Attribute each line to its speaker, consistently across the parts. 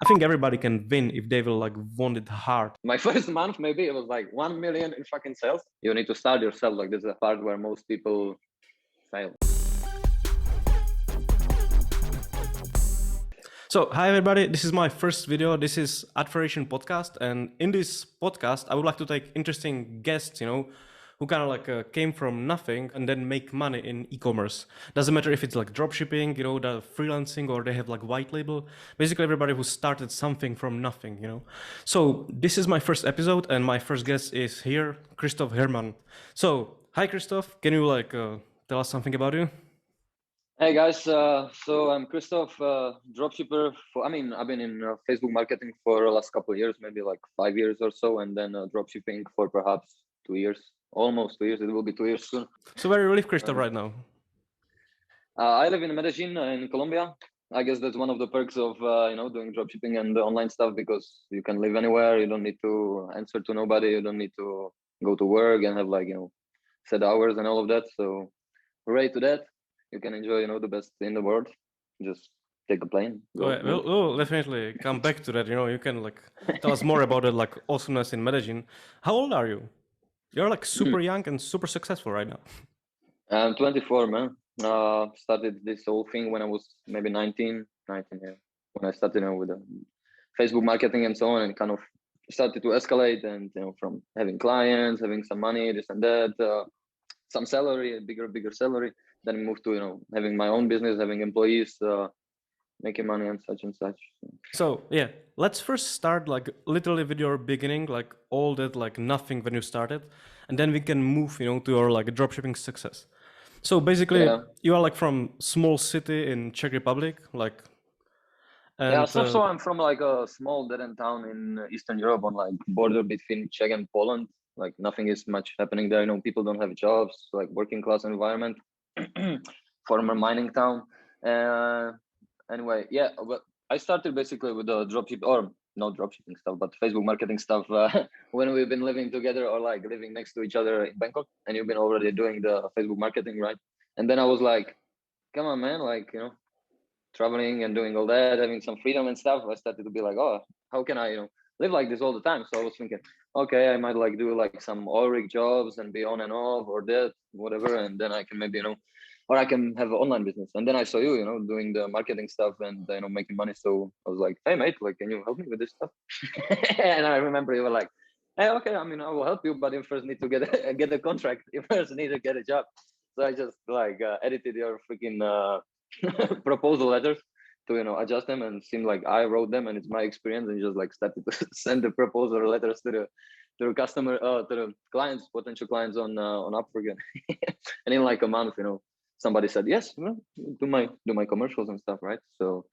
Speaker 1: I think everybody can win if they will like want it hard.
Speaker 2: My first month, maybe it was like 1 million in fucking sales. You need to start yourself. Like this is a part where most people fail.
Speaker 1: So, hi everybody, this is my first video. This is AdFederation Podcast. And in this podcast, I would like to take interesting guests, who kind of like came from nothing and then make money in e-commerce. Doesn't matter if it's like dropshipping, the freelancing, or they have like white label. Basically everybody who started something from nothing, So this is my first episode and my first guest is here, Krystof Herman. So, hi Krystof, can you tell us something about you?
Speaker 2: Hey guys, so I'm Krystof, dropshipper. I've been in Facebook marketing for the last couple of years, maybe like 5 years or so, and then dropshipping for perhaps 2 years, almost 2 years. It will be 2 years soon.
Speaker 1: So where do you live, Krystof, right now?
Speaker 2: I live in Medellin in Colombia. I guess that's one of the perks of doing dropshipping and the online stuff, because you can live anywhere. You don't need to answer to nobody. You don't need to go to work and have set hours and all of that. So hooray to that. You can enjoy, the best in the world. Just take a plane.
Speaker 1: We'll definitely come back to that. You can tell us more about it, awesomeness in Medellin. How old are you? You're super young and super successful right now.
Speaker 2: I'm 24, man. Started this whole thing when I was maybe 19, yeah. When I started, with Facebook marketing and so on, and kind of started to escalate, and from having clients, having some money, this and that, some salary, a bigger salary. Then moved to having my own business, having employees, making money and such.
Speaker 1: So yeah, let's first start literally with your beginning, all that nothing when you started, and then we can move to your dropshipping success. So basically, you are from small city in Czech Republic,
Speaker 2: So I'm from a small dead end town in Eastern Europe, on border between Czech and Poland. Nothing is much happening there. People don't have jobs, working class environment. Former mining town. Anyway, yeah, but I started basically with the dropship, or not dropshipping stuff, but Facebook marketing stuff when we've been living together, or living next to each other in Bangkok, and you've been already doing the Facebook marketing, right? And then I was like, come on, man, traveling and doing all that, having some freedom and stuff. I started to be like, oh, how can I, live like this all the time? So I was thinking, okay, I might do some oil rig jobs and be on and off, or that, whatever. And then I can maybe, or I can have an online business. And then I saw you, doing the marketing stuff and, making money. So I was like, hey, mate, can you help me with this stuff? And I remember you were like, hey, okay, I will help you, but you first need to get a contract. You first need to get a job. So I just edited your freaking proposal letters to adjust them, and seemed like I wrote them, and it's my experience, and just started to send the proposal letters to the customer, to the clients, potential clients on Upwork. And in a month, somebody said yes, do my commercials and stuff, right? So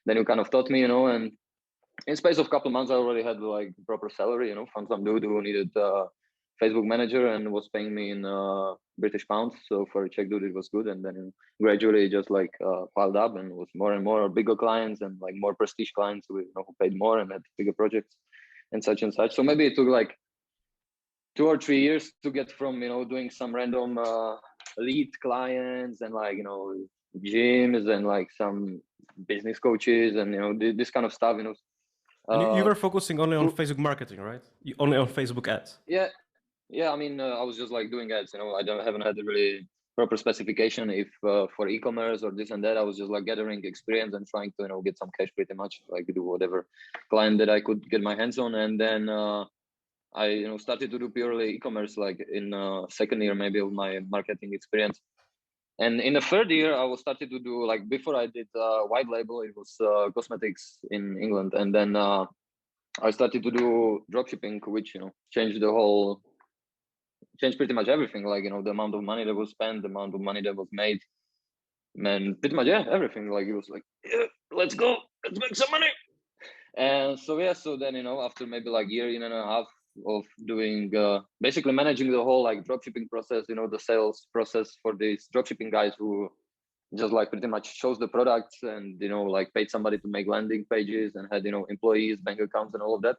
Speaker 2: then you kind of taught me, and in space of a couple of months I already had proper salary, from some dude who needed Facebook manager and was paying me in British pounds. So for a Czech dude, it was good. And then gradually just piled up, and was more and more bigger clients, and more prestige clients who paid more and had bigger projects and such. So maybe it took 2 or 3 years to get from, doing some random lead clients and gyms and some business coaches and, this kind of stuff,
Speaker 1: And you were focusing only on Facebook marketing, right? Only on Facebook ads.
Speaker 2: Yeah, I was just doing ads, I haven't had a really proper specification if for e-commerce or this and that. I was just gathering experience and trying to get some cash, pretty much, do whatever client that I could get my hands on. And then I started to do purely e-commerce in second year maybe of my marketing experience. And in the third year, I was started to do before I did white label, it was cosmetics in England. And then I started to do dropshipping, which changed pretty much everything. The amount of money that was spent, the amount of money that was made, and pretty much everything. It was yeah, let's go, let's make some money. And so then after maybe year and a half of doing basically managing the whole dropshipping process, the sales process for these dropshipping guys who just pretty much chose the products and paid somebody to make landing pages and had employees, bank accounts, and all of that.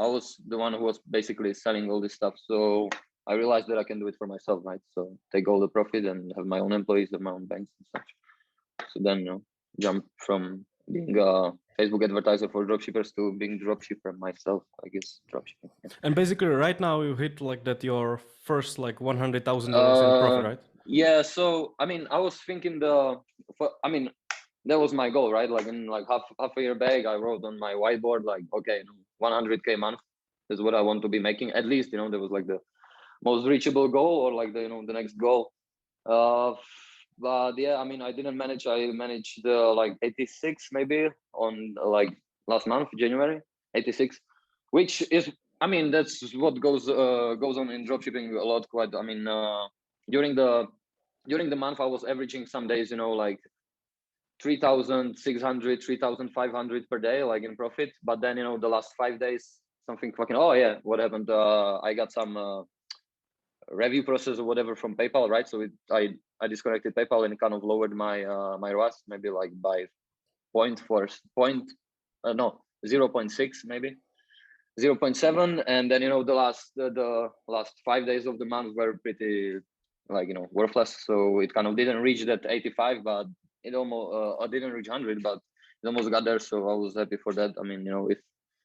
Speaker 2: I was the one who was basically selling all this stuff. So I realized that I can do it for myself, right? So take all the profit and have my own employees, have my own banks and such. So then, jump from being a Facebook advertiser for dropshippers to being dropshipper myself, I guess dropshipping. Yeah.
Speaker 1: And basically, right now you hit like that your first like $100,000 in profit, right?
Speaker 2: Yeah. So I mean, I was thinking I mean, that was my goal, right? Like in like half a year back, I wrote on my whiteboard like, okay, 100K a month is what I want to be making. At least, there was like the most reachable goal, or like the the next goal. But yeah, I mean, I didn't manage. I managed like 86 maybe on like last month, January, 86, which is, I mean, that's what goes on in dropshipping a lot. Quite, I mean, during the month, I was averaging some days, like 3,600, 3,500 per day, like in profit. But then, the last 5 days, something fucking, oh yeah, what happened? I got some review process or whatever from PayPal, right? So I disconnected PayPal and it kind of lowered my my ROAS maybe like by 0.6 maybe 0.7, and then the last 5 days of the month were pretty like worthless. So it kind of didn't reach that 85, but it almost I didn't reach 100, but it almost got there. So I was happy for that. I mean, if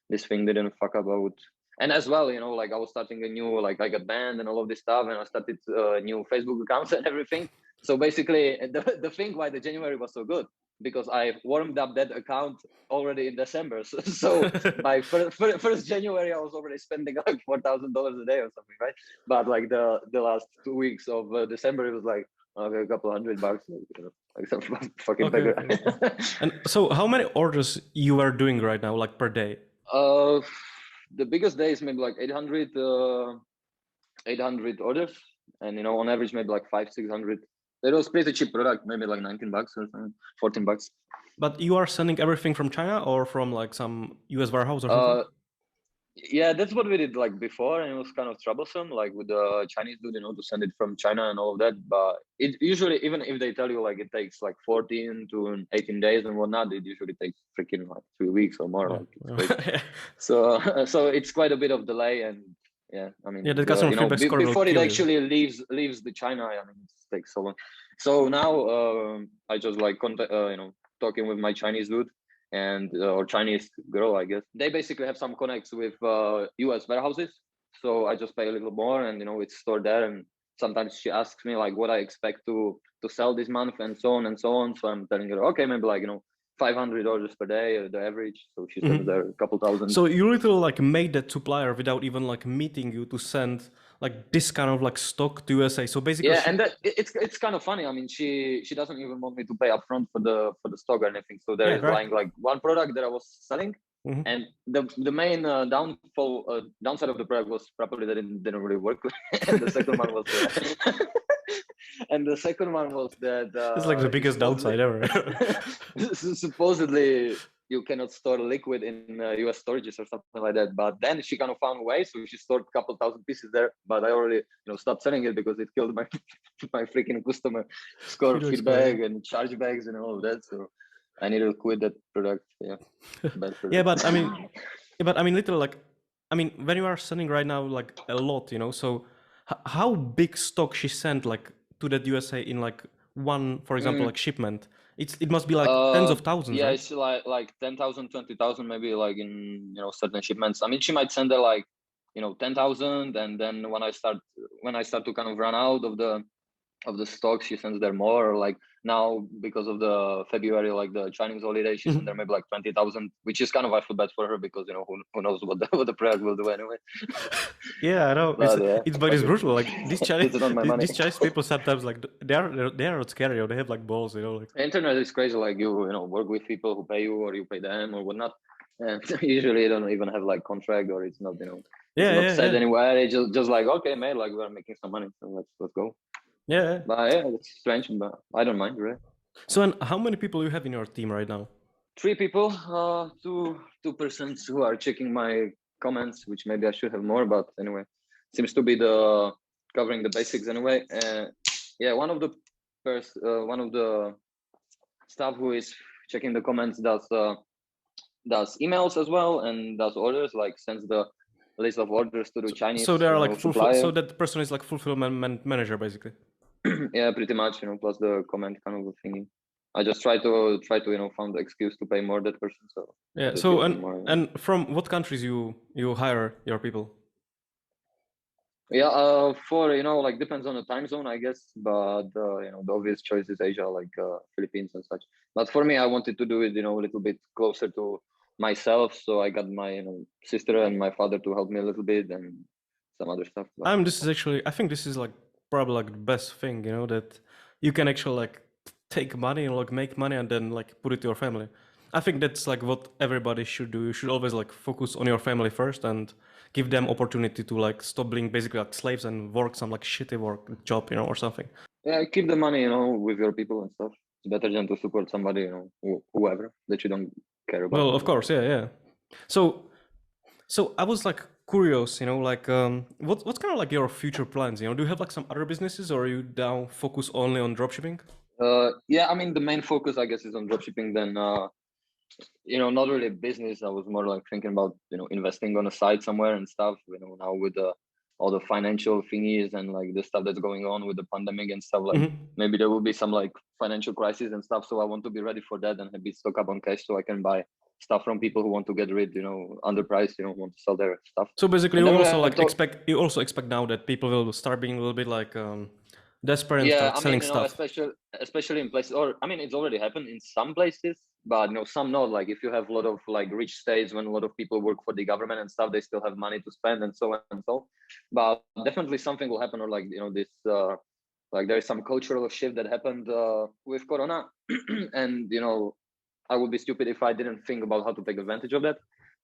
Speaker 2: this thing didn't fuck up, I would. And as well, like I was starting a new, like I got banned and all of this stuff, and I started new Facebook accounts and everything. So basically, the thing why the January was so good, because I warmed up that account already in December. So by first January, I was already spending like $4,000 a day or something, right? But like the last 2 weeks of December, it was like okay, a couple $100, like some fucking beggar.
Speaker 1: Okay. And so, how many orders you are doing right now, like per day?
Speaker 2: The biggest day is maybe like 800 orders, and on average maybe like 500-600. It was pretty cheap product, maybe like $19 or something, $14.
Speaker 1: But you are sending everything from China or from like some US warehouse or something?
Speaker 2: Yeah, that's what we did like before, and it was kind of troublesome, like with the Chinese dude, to send it from China and all of that. But it usually, even if they tell you like it takes like 14 to 18 days and whatnot, it usually takes freaking like 3 weeks or more. Like so it's quite a bit of delay, and yeah, I mean,
Speaker 1: the customer feedback score
Speaker 2: before it actually leaves the China, I mean, it takes so long. So now I just like talking with my Chinese dude and or Chinese girl, I guess. They basically have some connects with US warehouses. So I just pay a little more, and it's stored there. And sometimes she asks me like what I expect to sell this month, and so on and so on. So I'm telling her, okay, maybe like 500 orders per day, the average. So she sends there a couple thousand.
Speaker 1: So you literally like made that supplier without even like meeting you to send like this kind of like stock to USA. So basically,
Speaker 2: yeah, and that it's kind of funny. I mean, she doesn't even want me to pay upfront for the stock or anything. So there is lying like one product that I was selling, and the main downside of the product was probably that it didn't really work. And the second one was that
Speaker 1: it's like the biggest downside ever.
Speaker 2: Supposedly you cannot store liquid in US storages or something like that. But then she kind of found a way, so she stored a couple thousand pieces there. But I already stopped selling it because it killed my freaking customer score feedback and chargebacks and all of that. So I need to quit that product. Yeah, bad product.
Speaker 1: Yeah, but I mean, literally, like, I mean, when you are sending right now like a lot, so how big stock she sent like to that USA in like one, for example, like shipment? It must be like tens of thousands.
Speaker 2: Yeah,
Speaker 1: right?
Speaker 2: it's like 10,000, 20,000, maybe like in certain shipments. I mean, she might send her like 10,000, and then when I start to kind of run out of the stock, she sends there more. Or like now, because of the February, like the Chinese holiday, she sent there maybe like 20,000, which is kind of, I feel bad for her, because who knows what the product will do anyway.
Speaker 1: Yeah, I know. It's brutal. Like these Chinese people sometimes like they are not scary, or they have like balls. Like
Speaker 2: the internet is crazy. Like you work with people who pay you, or you pay them, or whatnot. And usually you don't even have like contract, or it's not it's not said anywhere. It's just like, okay, mate, like we're making some money, so let's go.
Speaker 1: Yeah.
Speaker 2: But yeah, it's strange, but I don't mind, right?
Speaker 1: So, and how many people you have in your team right now?
Speaker 2: 3 people, two persons who are checking my comments, which maybe I should have more, but anyway, seems to be covering the basics anyway. Yeah, one of the staff who is checking the comments does emails as well, and does orders, like sends the list of orders to the Chinese.
Speaker 1: So they are like so that person is like fulfillment manager basically.
Speaker 2: Yeah, pretty much, plus the comment kind of a thingy. I just try to find the excuse to pay more that person. So I
Speaker 1: Yeah.
Speaker 2: just
Speaker 1: So
Speaker 2: give them more.
Speaker 1: and from what countries you hire your people?
Speaker 2: Yeah, for like depends on the time zone, I guess. But the obvious choice is Asia, like Philippines and such. But for me, I wanted to do it, a little bit closer to myself. So I got my sister and my father to help me a little bit and some other stuff. But
Speaker 1: This is actually, I think this is like probably like the best thing, that you can actually like take money and like make money and then like put it to your family. I think that's like what everybody should do. You should always like focus on your family first and give them opportunity to like stop being basically like slaves and work some like shitty work job, or something.
Speaker 2: yeah, keep the money, with your people and stuff. It's better than to support somebody, whoever that you don't care about.
Speaker 1: Well, of course, yeah. So I was like curious, like what's kind of like your future plans? Do you have like some other businesses or are you now focus only on dropshipping?
Speaker 2: Yeah, I mean the main focus I guess is on dropshipping. Then not really business. I was more like thinking about investing on a site somewhere and stuff. Now with all the financial thingies and like the stuff that's going on with the pandemic and stuff, like maybe there will be some like financial crisis and stuff. So I want to be ready for that and be stock up on cash so I can buy stuff from people who want to get rid, underpriced, want to sell their stuff.
Speaker 1: So basically,
Speaker 2: And
Speaker 1: you
Speaker 2: then
Speaker 1: also like expect now that people will start being a little bit like desperate and
Speaker 2: yeah,
Speaker 1: start
Speaker 2: I
Speaker 1: selling
Speaker 2: mean,
Speaker 1: stuff.
Speaker 2: especially in places, or I mean, it's already happened in some places, but some not. Like if you have a lot of like rich states when a lot of people work for the government and stuff, they still have money to spend and so on and so. But definitely something will happen, or like this like there is some cultural shift that happened with Corona, and I would be stupid if I didn't think about how to take advantage of that.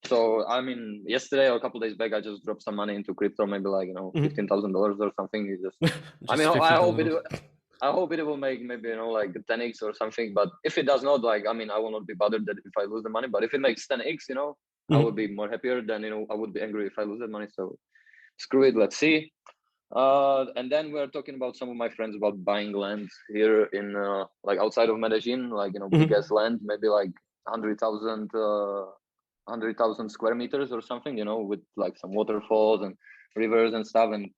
Speaker 2: So I mean, yesterday or a couple of days back, I just dropped some money into crypto, maybe like $15,000 or something. It just, I
Speaker 1: Just
Speaker 2: mean, I hope
Speaker 1: 15,000.
Speaker 2: I hope it will make maybe like 10x or something. But if it does not, like I mean, I will not be bothered that if I lose the money. But if it makes 10x, I would be more happier than I would be angry if I lose that money. So screw it. Let's see. And then we're talking about some of my friends about buying land here in like outside of Medellin, like big ass land, maybe like 100,000 square meters or something, with like some waterfalls and rivers and stuff. And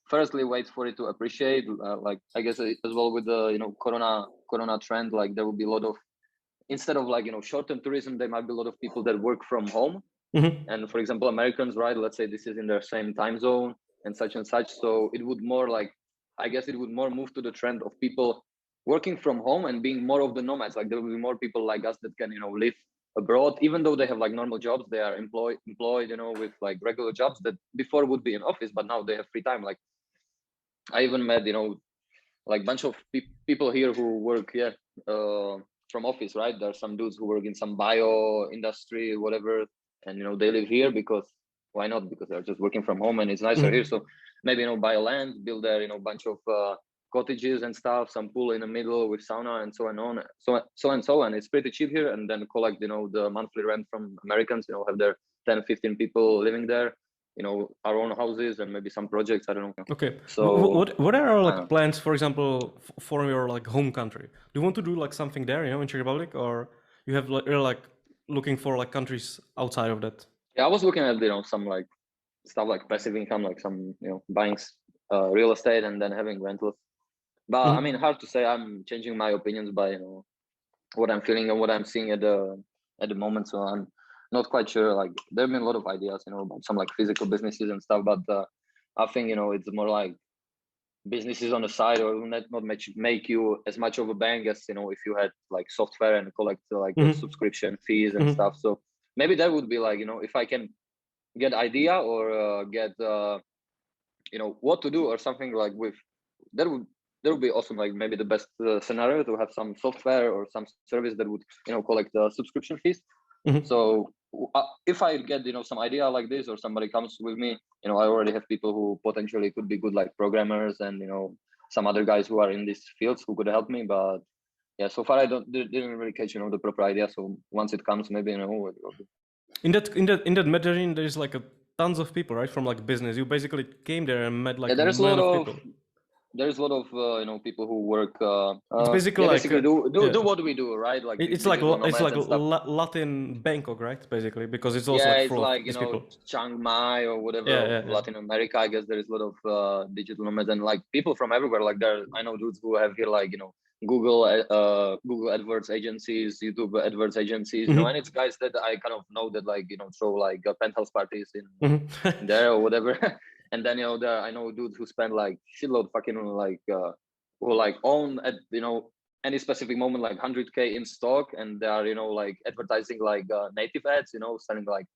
Speaker 2: firstly, wait for it to appreciate. Like I guess as well with the corona trend, like there will be a lot of, instead of like short-term tourism, there might be a lot of people that work from home. And for example, Americans, right? Let's say this is in their same time zone and such. So it would more like, I guess it would more move to the trend of people working from home and being more of the nomads. Like there will be more people like us that can, live abroad, even though they have like normal jobs. They are employed, with like regular jobs that before would be in office, but now they have free time. Like I even met, like bunch of people here who work here from office, right? There are some dudes who work in some bio industry, whatever, and they live here because why not? Because they're just working from home and it's nicer here. So maybe buy a land, build there bunch of cottages and stuff, some pool in the middle with sauna and so on, and it's pretty cheap here. And then collect the monthly rent from Americans, have their 10-15 people living there, our own houses and maybe some projects. I don't know.
Speaker 1: Okay.
Speaker 2: So
Speaker 1: What are like plans, for example, for your like home country? Do you want to do like something there, in Czech Republic, or you have like you're like looking for like countries outside of that?
Speaker 2: yeah, I was looking at some like stuff like passive income, like some buying real estate and then having rentals. But I mean, hard to say. I'm changing my opinions by what I'm feeling and what I'm seeing at the moment. So I'm not quite sure. Like there have been a lot of ideas, about some like physical businesses and stuff. But I think it's more like businesses on the side, or will not make you as much of a bank as if you had like software and collect like subscription fees and stuff. So maybe that would be like if I can get idea or get what to do or something like with that would be awesome. Like maybe the best scenario to have some software or some service that would collect the subscription fees. So if I get some idea like this, or somebody comes with me, I already have people who potentially could be good like programmers and some other guys who are in these fields who could help me. But yeah, so far I didn't really catch the proper idea. So once it comes, maybe
Speaker 1: In that Medellin, there's like a tons of people, right? From like business. You basically came there and met like a
Speaker 2: there's a
Speaker 1: million
Speaker 2: lot
Speaker 1: of
Speaker 2: of
Speaker 1: people.
Speaker 2: there's a lot of people who work
Speaker 1: It's basically like
Speaker 2: basically do what we do, right? Like
Speaker 1: it's like
Speaker 2: and stuff.
Speaker 1: Latin Bangkok, right? Basically, because it's also
Speaker 2: Yeah,
Speaker 1: like
Speaker 2: it's
Speaker 1: full of
Speaker 2: like
Speaker 1: these people.
Speaker 2: Chiang Mai or whatever
Speaker 1: Yeah,
Speaker 2: of
Speaker 1: yeah, yeah.
Speaker 2: Latin America. I guess there is a lot of digital nomads and like people from everywhere. Like I know dudes who have here like Google AdWords agencies, YouTube AdWords agencies, you know, and it's guys that I kind of know that like, you know, throw like penthouse parties in there or whatever. And then, you know, I know dudes who spend like shitload fucking like who like own at, you know, any specific moment like 100K in stock, and they are, you know, like advertising like native ads, you know, selling like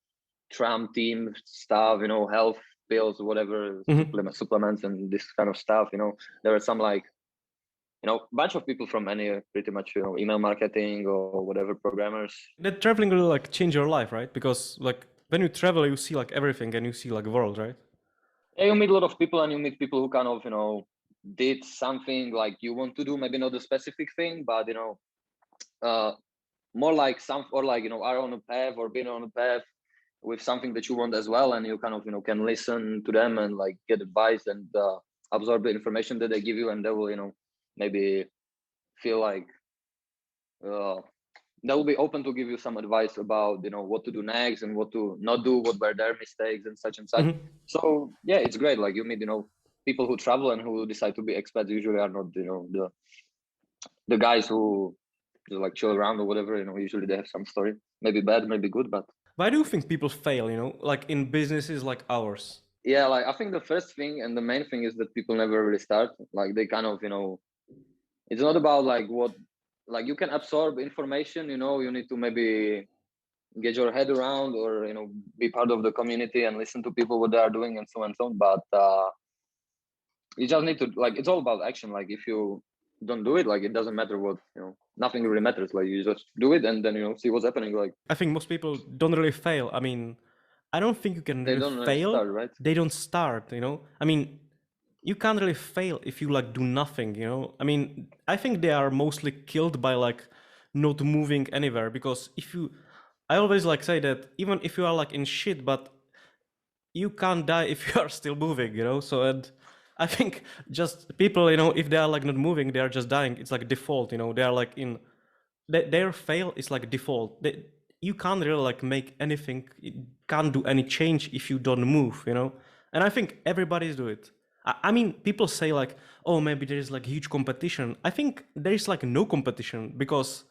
Speaker 2: tram team stuff, you know, health pills, whatever, supplements and this kind of stuff. You know, there are some like, you know, bunch of people from any pretty much, you know, email marketing or whatever programmers.
Speaker 1: That traveling will like change your life, right? Because like when you travel, you see like everything and you see like the world, right?
Speaker 2: Yeah, you meet a lot of people, and you meet people who kind of, you know, did something like you want to do, maybe not a specific thing, but, you know, more like or like, you know, are on a path or been on a path with something that you want as well, and you kind of, you know, can listen to them and like get advice and absorb the information that they give you, and they will, you know, maybe feel like they will be open to give you some advice about, you know, what to do next and what to not do, what were their mistakes and such and such. So yeah, it's great. Like you meet, you know, people who travel and who decide to be expats usually are not, you know, the guys who just like chill around or whatever. You know, usually they have some story, maybe bad, maybe good, but
Speaker 1: why do you think people fail, you know, like in businesses like ours?
Speaker 2: Yeah, like I think the first thing and the main thing is that people never really start. Like they kind of, you know, it's not about like what, like you can absorb information, you know, you need to maybe get your head around or, you know, be part of the community and listen to people what they are doing and so on and so on. But you just need to, like, it's all about action. Like if you don't do it, like it doesn't matter what, you know, nothing really matters. Like you just do it and then, you know, see what's happening. Like
Speaker 1: I think most people don't really fail. I mean, I don't think you can
Speaker 2: they
Speaker 1: really
Speaker 2: don't
Speaker 1: fail.
Speaker 2: start, right?
Speaker 1: They don't start, you know. I mean, you can't really fail if you like do nothing, you know. I mean, I think they are mostly killed by like not moving anywhere, because if you, I always like say that even if you are like in shit, but you can't die if you are still moving, you know. So, and I think just people, you know, if they are like not moving, they are just dying. It's like default, you know. They are like in their fail is like default. You can't really like make anything, you can't do any change if you don't move, you know. And I think everybody's do it. I mean, people say like, oh, maybe there is like huge competition. I think there is like no competition, because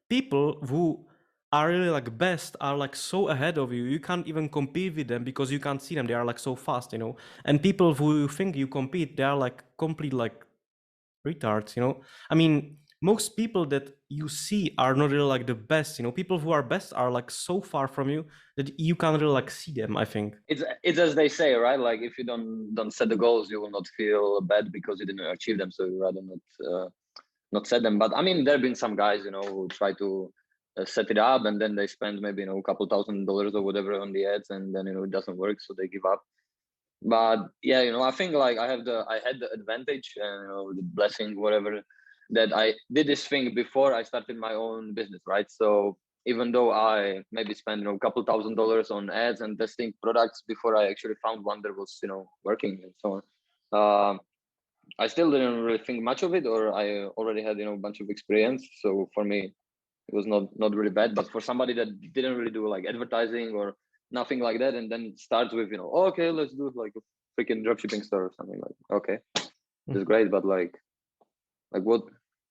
Speaker 1: people who are really like best are like so ahead of you. You can't even compete with them because you can't see them. They are like so fast, you know. And people who think you compete, they are like complete like retards, you know. I mean, most people that you see are not really like the best, you know. People who are best are like so far from you that you can't really like see them, I think.
Speaker 2: It's as they say, right? Like if you don't set the goals, you will not feel bad because you didn't achieve them, so you rather not set them. But I mean, there have been some guys, you know, who try to set it up and then they spend maybe, you know, a couple $1,000 or whatever on the ads, and then, you know, it doesn't work, so they give up. But yeah, you know, I think like I had the advantage and, you know, the blessing, whatever, that I did this thing before I started my own business, right? So even though I maybe spent, you know, a couple $1,000 on ads and testing products before I actually found one that was, you know, working and so on, I still didn't really think much of it, or I already had, you know, a bunch of experience. So for me, it was not really bad. But for somebody that didn't really do like advertising or nothing like that, and then it starts with, you know, oh, okay, let's do like a freaking dropshipping store or something, like, okay, it's great, but like what,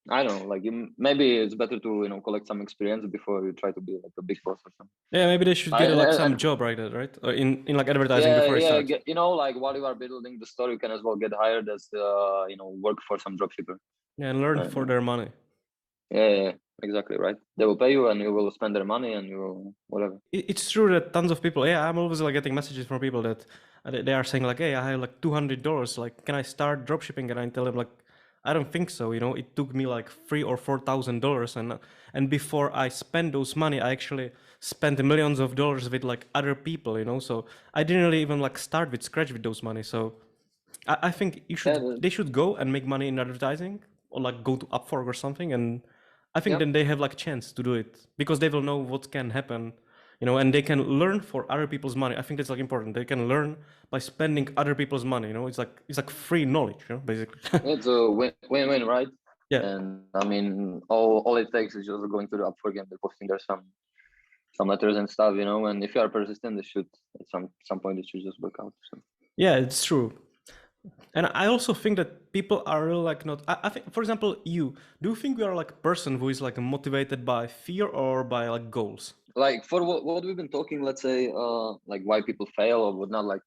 Speaker 2: I don't know, like maybe it's better to, you know, collect some experience before you try to be like a big boss or something.
Speaker 1: Yeah, maybe they should get like some job like that, right? Or in like advertising before you start.
Speaker 2: You know, like while you are building the store, you can as well get hired as you know, work for some dropshipper.
Speaker 1: Yeah, and learn for their money.
Speaker 2: Yeah, exactly, right. They will pay you and you will spend their money and you will whatever.
Speaker 1: It's true that tons of people, yeah, I'm always like getting messages from people that they are saying like, hey, I have like $200, like can I start dropshipping? And I tell them like, I don't think so, you know. It took me like $3,000 or $4,000, and before I spend those money, I actually spent millions of dollars with like other people, you know. So I didn't really even like start with scratch with those money. So I think they should go and make money in advertising, or like go to Upwork or something, and I think then they have like chance to do it, because they will know what can happen, you know, and they can learn for other people's money. I think that's like important. They can learn by spending other people's money, you know. It's like free knowledge, you know, basically.
Speaker 2: It's a win-win, right?
Speaker 1: Yeah.
Speaker 2: And I mean, all it takes is just going to the Upwork and posting there some letters and stuff, you know. And if you are persistent, it should at some point it should just work out. So.
Speaker 1: Yeah, it's true. And I also think that people are really like not. I think, for example, do you think you are like a person who is like motivated by fear or by like goals?
Speaker 2: Like for what we've been talking, let's say, like why people fail or whatnot, like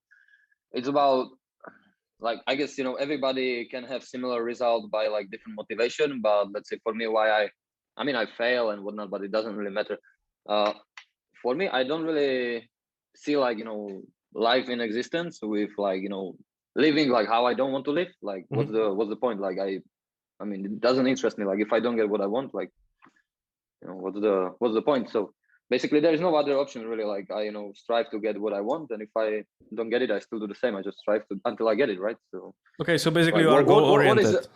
Speaker 2: it's about, like, I guess, everybody can have similar result by like different motivation, but let's say for me, why I mean, I fail and whatnot, but it doesn't really matter. uh for me, I don't really see like, life in existence with like, living like how I don't want to live. Like
Speaker 1: Hmm.
Speaker 2: what's the point? Like I mean, it doesn't interest me. Like if I don't get what I want, like, what's the point? So basically there is no other option really. Like I, strive to get what I want, and if I don't get it, I still do the same. I just strive to until I get it, right? So
Speaker 1: Okay, so basically
Speaker 2: like
Speaker 1: you are goal
Speaker 2: what is it?
Speaker 1: oriented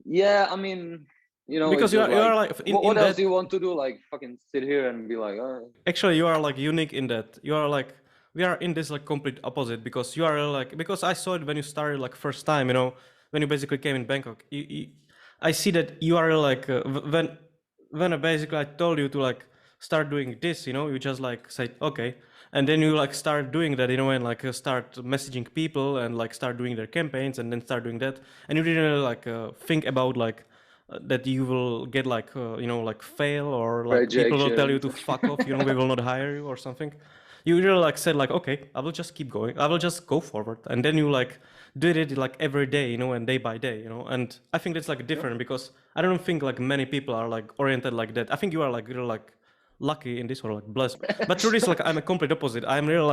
Speaker 2: Yeah, I mean, it's
Speaker 1: because
Speaker 2: just
Speaker 1: you are
Speaker 2: like,
Speaker 1: like
Speaker 2: what
Speaker 1: in
Speaker 2: else do
Speaker 1: that.
Speaker 2: you want to do? Like fucking sit here and be like,
Speaker 1: Actually, you are like unique in that you are like we are in this like complete opposite because you are like because I saw it when you started like first time, when you basically came in Bangkok. I see that you are like when I basically I told you to like start doing this, you just like say okay, and then you like start doing that, and like start messaging people and like start doing their campaigns and then start doing that, and you didn't really like think about like that you will get like like fail or like people will tell you
Speaker 2: rejection.
Speaker 1: to fuck off, we will not hire you or something. You really like said like okay, I will just keep going, I will just go forward, and then you like did it like every day, and day by day, and I think that's like
Speaker 2: Yeah.
Speaker 1: different because I don't think like many people are like oriented like that. I think you are like really like lucky in this or like blessed. But truth is like I'm a complete opposite. I'm really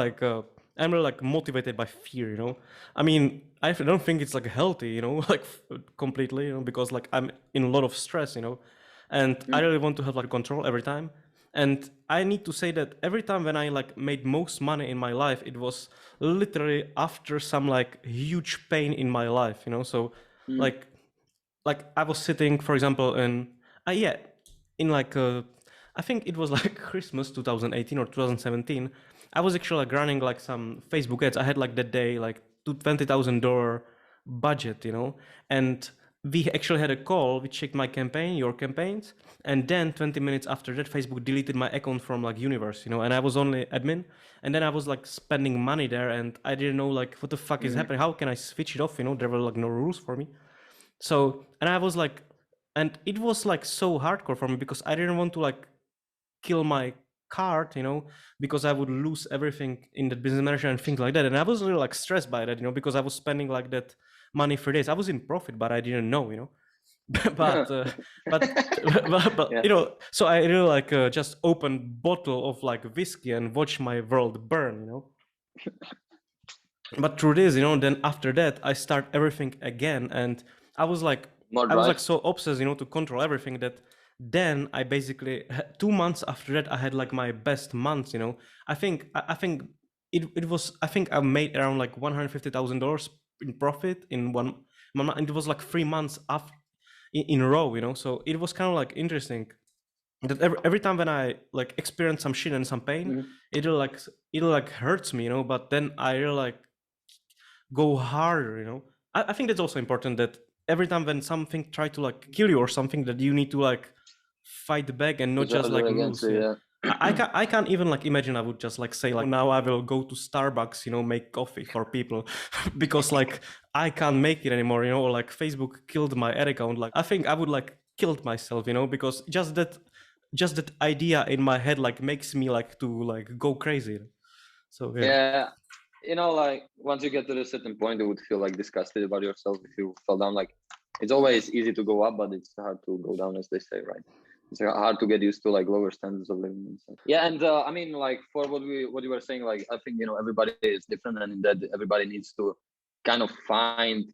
Speaker 1: like motivated by fear, I mean, I don't think it's like healthy, like completely, because like I'm in a lot of stress, and I
Speaker 2: Mm.
Speaker 1: really want to have like control every time. And I need to say that every time when I like made most money in my life, it was literally after some like huge pain in my life, So
Speaker 2: Mm.
Speaker 1: like I was sitting, for example, yeah, in like I think it was like Christmas 2018 or 2017. I was actually like running like some Facebook ads. I had like that day like $20,000 budget, and we actually had a call. We checked my campaign, your campaigns, and then 20 minutes after that, Facebook deleted my account from like Universe, and I was only admin, and then I was like spending money there, and I didn't know like what the fuck is
Speaker 2: Mm.
Speaker 1: happening. How can I switch it off? There were like no rules for me. So, and I was like, and it was like so hardcore for me because I didn't want to like kill my card, because I would lose everything in the business manager and things like that. And I was really like stressed by that, because I was spending like that money for days. I was in profit, but I didn't know, but but
Speaker 2: Yeah.
Speaker 1: so I really like just open bottle of like whiskey and watch my world burn, But truth is, then after that I start everything again, and I was like
Speaker 2: More
Speaker 1: I was like
Speaker 2: drive.
Speaker 1: so obsessed, to control everything that then I basically 2 months after that I had like my best months. I think it was I think I made around like $150,000 in profit in one month, and it was like 3 months after in a row. So it was kind of like interesting that every time when I like experience some shit and some pain,
Speaker 2: Mm.
Speaker 1: it'll like hurts me, but then I really like go harder. I think that's also important that every time when something try to like kill you or something, that you need to like fight back and not
Speaker 2: It's
Speaker 1: just
Speaker 2: harder
Speaker 1: like
Speaker 2: against
Speaker 1: lose.
Speaker 2: you,
Speaker 1: Yeah,
Speaker 2: yeah.
Speaker 1: I can't even like imagine I would just like say like now I will go to Starbucks, make coffee for people because like I can't make it anymore, or like Facebook killed my ad account. Like I think I would like killed myself, because just that idea in my head like makes me like to like go crazy. So yeah.
Speaker 2: Yeah, like once you get to a certain point, you would feel like disgusted about yourself if you fell down. Like it's always easy to go up, but it's hard to go down, as they say, right? It's hard to get used to like lower standards of living and stuff. Yeah, and I mean, like for what you were saying, like I think everybody is different, and that everybody needs to kind of find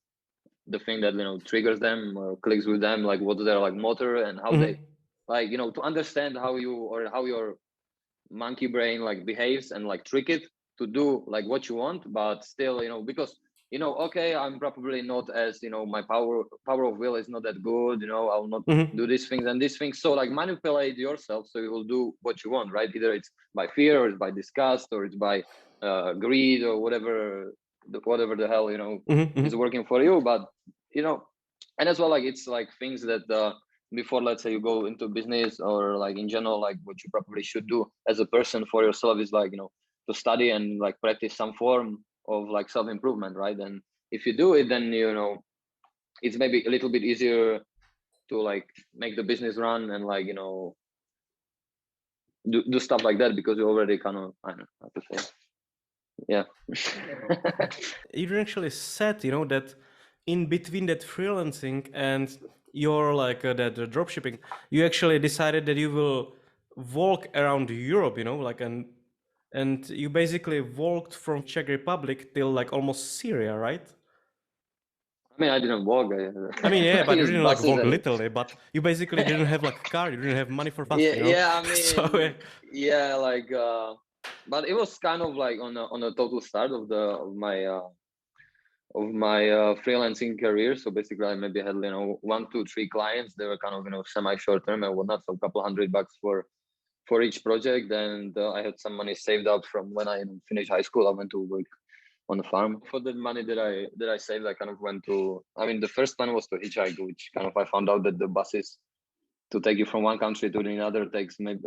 Speaker 2: the thing that triggers them or clicks with them, like what's their like motor and how they
Speaker 1: Mhm.
Speaker 2: like to understand how you or how your monkey brain like behaves and like trick it to do like what you want, but still because okay, I'm probably not as my power of will is not that good, I'll not do
Speaker 1: Mhm.
Speaker 2: these things and these things, so like manipulate yourself so you will do what you want, right? Either it's by fear or it's by disgust or it's by greed or whatever the hell
Speaker 1: Mhm.
Speaker 2: is
Speaker 1: Mhm.
Speaker 2: working for you. But and as well, like it's like things that before, let's say, you go into business or like in general, like what you probably should do as a person for yourself is like to study and like practice some form of like self-improvement, right? And if you do it, then it's maybe a little bit easier to like make the business run and like do stuff like that, because you already kind of, I don't know how to say. Yeah.
Speaker 1: You actually said, that in between that freelancing and your like that dropshipping, you actually decided that you will walk around Europe, like and you basically walked from Czech Republic till like almost Syria, right?
Speaker 2: I mean, I didn't walk.
Speaker 1: I mean, yeah,
Speaker 2: I
Speaker 1: but you
Speaker 2: used
Speaker 1: didn't like
Speaker 2: buses
Speaker 1: walk
Speaker 2: and
Speaker 1: literally, but you basically didn't have like a car, you didn't have money for bus,
Speaker 2: yeah. I
Speaker 1: So
Speaker 2: mean, yeah, like, but it was kind of like on a total start of my freelancing career. So basically, I maybe had 1, 2, 3 clients. They were kind of semi short term and whatnot. So a couple $100 for each project, and I had some money saved up from when I finished high school. I went to work on the farm. For the money that I saved, I kind of went to. I mean, the first plan was to hitchhike, which kind of I found out that the buses to take you from one country to another takes maybe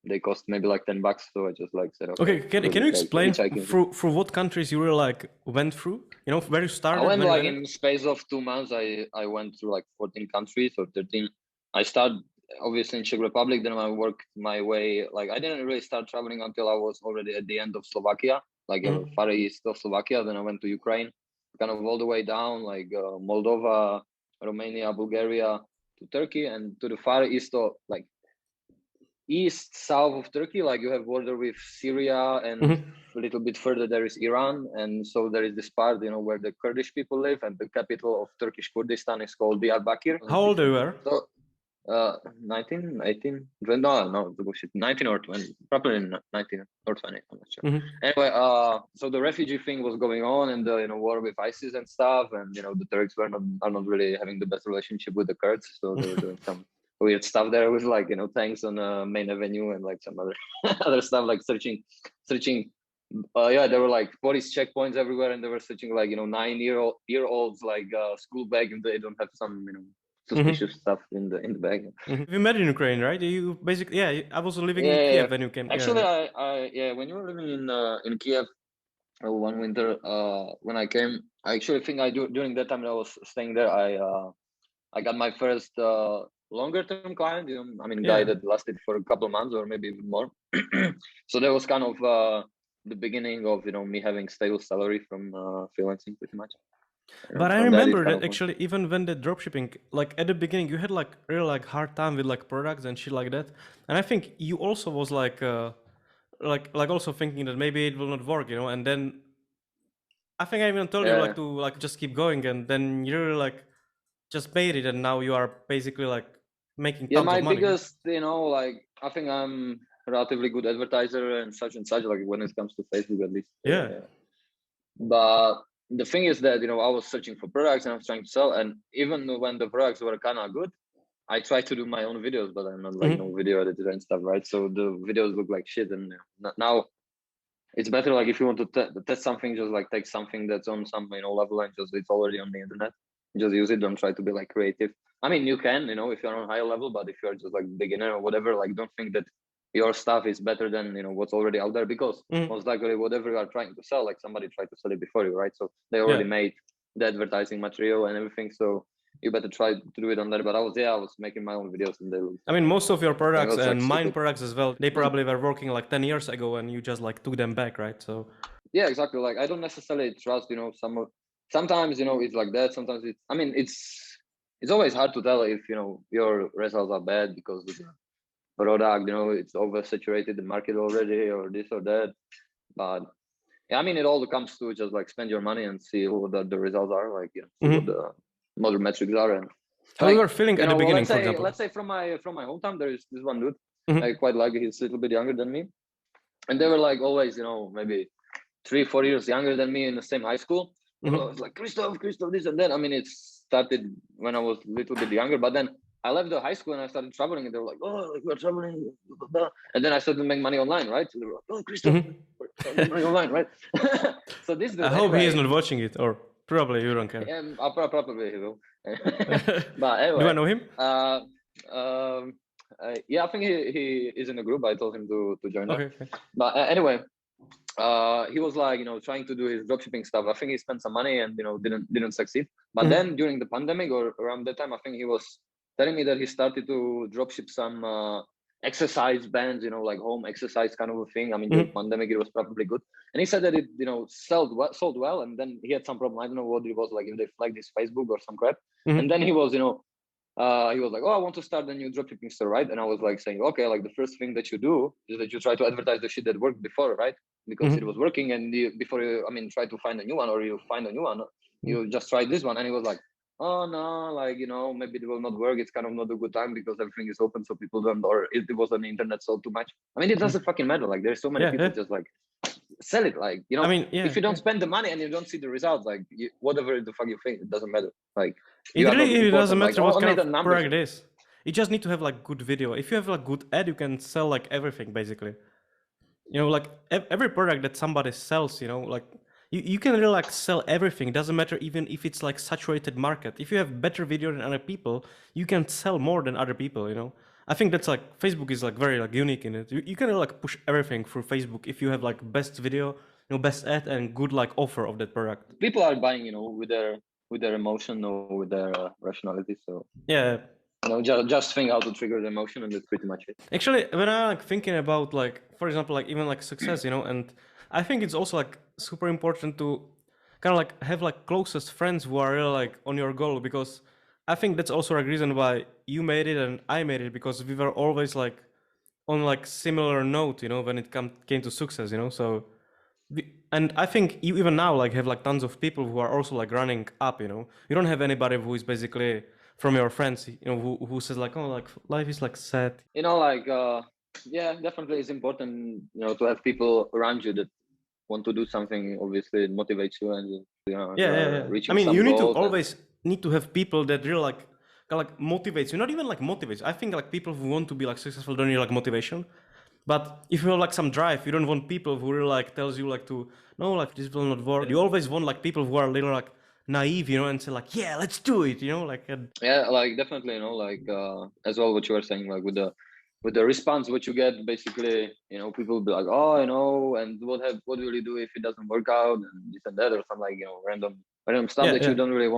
Speaker 2: they cost maybe like $10. So I just like said,
Speaker 1: okay, can you explain
Speaker 2: hitchhiking.
Speaker 1: through what countries you really like went through? Where you started?
Speaker 2: I went like in space of 2 months. I went through like 14 countries or 13. I started obviously in Czech Republic. Then I worked my way. Like I didn't really start traveling until I was already at the end of Slovakia, like far east of Slovakia. Then I went to Ukraine, kind of all the way down, like Moldova, Romania, Bulgaria, to Turkey, and to the far east of like east south of Turkey. Like you have border with Syria, and a little bit further there is Iran, and so there is this part where the Kurdish people live, and the capital of Turkish Kurdistan is called Diyarbakir.
Speaker 1: How old you were?
Speaker 2: So 19, 18, no, bullshit, 19 or 20, probably 19 or 20, I'm not sure. Anyway, so the refugee thing was going on, and the war with ISIS and stuff, and the Turks are not really having the best relationship with the Kurds, so they were doing some weird stuff there with like tanks on the main avenue and like some other other stuff, like searching there were like police checkpoints everywhere, and they were searching like 9-year-olds like school bag if they don't have some suspicious stuff in the bag.
Speaker 1: You met in Ukraine, right? You basically, I was living in Kiev when you came.
Speaker 2: Actually, I when you were living in Kiev one winter, when I came, I actually think during that time that I was staying there, I got my first longer term client. Guy that lasted for a couple of months or maybe even more. So that was kind of the beginning of me having stable salary from freelancing, pretty much.
Speaker 1: But I remember that actually, even when the dropshipping, like at the beginning, you had like really like hard time with like products and shit like that. And I think you also was like also thinking that maybe it will not work, And then I think I even told you like to like just keep going, and then you really like just made it, and now you are basically like making tons of money.
Speaker 2: My biggest, like I think I'm a relatively good advertiser and such, like when it comes to Facebook at least.
Speaker 1: Yeah.
Speaker 2: But the thing is that I was searching for products and I was trying to sell, and even when the products were kind of good, I tried to do my own videos, but I'm not like no video editor and stuff, right? So the videos look like shit, and now it's better like if you want to test something, just like take something that's on some level and just it's already on the internet, just use it. Don't try to be like creative. I mean, you can if you're on higher level, but if you're just like beginner or whatever, like don't think that your stuff is better than what's already out there, because most likely whatever you are trying to sell, like somebody tried to sell it before you, right? So they already made the advertising material and everything, so you better try to do it on there. But I was making my own videos, and they were,
Speaker 1: I mean, most of your products and mine products as well, they probably were working like 10 years ago and you just like took them back, right? So
Speaker 2: yeah, exactly. Like I don't necessarily trust sometimes it's like that, sometimes it's always hard to tell if your results are bad because of the product, it's oversaturated the market already or this or that. But yeah, I mean, it all comes to just like spend your money and see what the results are, like see what the model metrics are. And
Speaker 1: how you were feeling at the beginning, for example?
Speaker 2: Let's say from my hometown, there is this one dude I quite like. He's a little bit younger than me, and they were like always maybe 3-4 years younger than me in the same high school. I was like, Krystof, this and that. I mean, it started when I was a little bit younger, but then I left the high school and I started traveling, and they were like, "Oh, like we're traveling," blah, blah. And then I started to make money online, right? So they were like, "Oh, Krystof, we're making money online, right?" So this dude,
Speaker 1: I hope he is not watching it, or probably you don't care.
Speaker 2: Probably he will. But anyway,
Speaker 1: do I know him?
Speaker 2: Yeah, I think he is in the group. I told him to join.
Speaker 1: Okay.
Speaker 2: But anyway, he was like, trying to do his dropshipping stuff. I think he spent some money and didn't succeed. But then during the pandemic or around that time, I think he was telling me that he started to dropship some exercise bands, like home exercise kind of a thing. I mean, during pandemic it was probably good, and he said that it sold well, and then he had some problem. I don't know what it was, like if they flagged his Facebook or some crap, and then he was he was like, oh, I want to start a new dropshipping store, right? And I was like saying, okay, like the first thing that you do is that you try to advertise the shit that worked before, right? Because it was working, and before you, try to find a new one, or you find a new one, you just try this one. And he was like, oh no, like, maybe it will not work. It's kind of not a good time because everything is open, so people don't, or it was on the internet sold too much. I mean, it doesn't fucking matter. Like, there's so many people just like sell it, like, if you don't spend the money and you don't see the results, like whatever the fuck you think, it doesn't matter. Like,
Speaker 1: it really doesn't matter what kind of
Speaker 2: numbers.
Speaker 1: product it is. You just need to have like good video. If you have like good ad, you can sell like everything basically. Like every product that somebody sells, like you can really like sell everything. It doesn't matter even if it's like saturated market. If you have better video than other people, you can sell more than other people. I think that's like Facebook is like very like unique in it. You can like push everything through Facebook if you have like best video, best ad and good like offer of that product.
Speaker 2: People are buying, with their emotion or with their rationality. So
Speaker 1: yeah.
Speaker 2: Just think how to trigger the emotion, and that's pretty much it.
Speaker 1: Actually, when I'm like thinking about like, for example, like even like success, and I think it's also like super important to kind of like have like closest friends who are really like on your goal, because I think that's also a reason why you made it and I made it, because we were always like on like similar note, when it came to success, so. And I think you even now like have like tons of people who are also like running up, you don't have anybody who is basically from your friends, who says like, oh, like life is like sad.
Speaker 2: Like, yeah, definitely it's important, to have people around you that want to do something. Obviously, it motivates you, and reaching.
Speaker 1: I mean, you need to always need to have people that really like motivates you. Not even like motivates. I think like people who want to be like successful don't need like motivation. But if you have like some drive, you don't want people who really like tells you like to no, like this will not work. You always want like people who are a little like naive, and say like, yeah, let's do it, like.
Speaker 2: Yeah, like definitely, like as well what you were saying, like with the response what you get, basically, people will be like, oh, and what will you do if it doesn't work out, and this and that, or some like random stuff that you don't really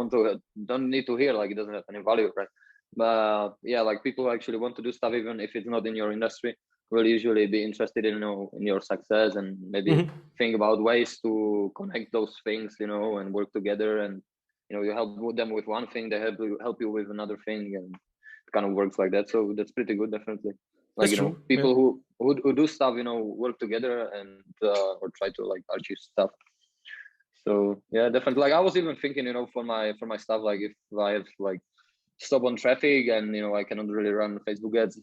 Speaker 2: don't need to hear, like it doesn't have any value, right? But yeah, like people actually want to do stuff even if it's not in your industry, will usually be interested in your success, and maybe think about ways to connect those things, and work together, and you help them with one thing, they help you with another thing, and it kind of works like that. So that's pretty good, definitely. Like, people who do stuff, work together and or try to like achieve stuff. So yeah, definitely. Like I was even thinking, for my stuff, like if I have like stop on traffic and I cannot really run Facebook ads,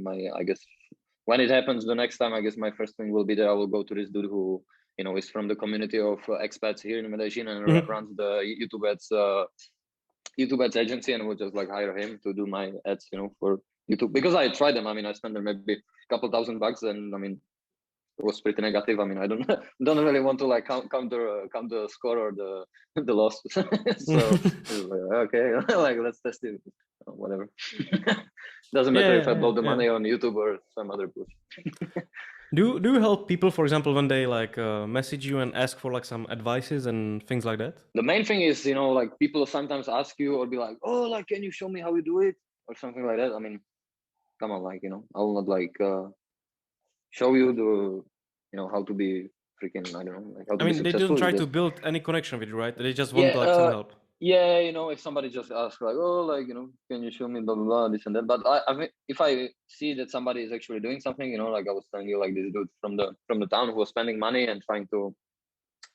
Speaker 2: like I guess when it happens the next time, I guess my first thing will be that I will go to this dude who is from the community of expats here in Medellin, and runs the YouTube ads agency, and we'll just like hire him to do my ads, for YouTube, because I tried them. I mean, I spent them maybe a couple $1,000, and I mean, it was pretty negative. I mean, I don't really want to like count the score or the loss. So like, okay, like let's test it, whatever. Doesn't matter if I blow the money on YouTube or some other push.
Speaker 1: Do you help people, for example, when they like message you and ask for like some advices and things like that?
Speaker 2: The main thing is, like people sometimes ask you or be like, oh, like, can you show me how you do it or something like that? I mean, come on, like, I will not like show you how to be freaking, I don't know, like how to be successful.
Speaker 1: They don't try to build any connection with you, right? They just want like some help.
Speaker 2: Yeah, if somebody just asks like, oh, like, can you show me blah blah blah, this and that. But I mean, if I see that somebody is actually doing something, like I was telling you, like this dude from the town who was spending money and trying to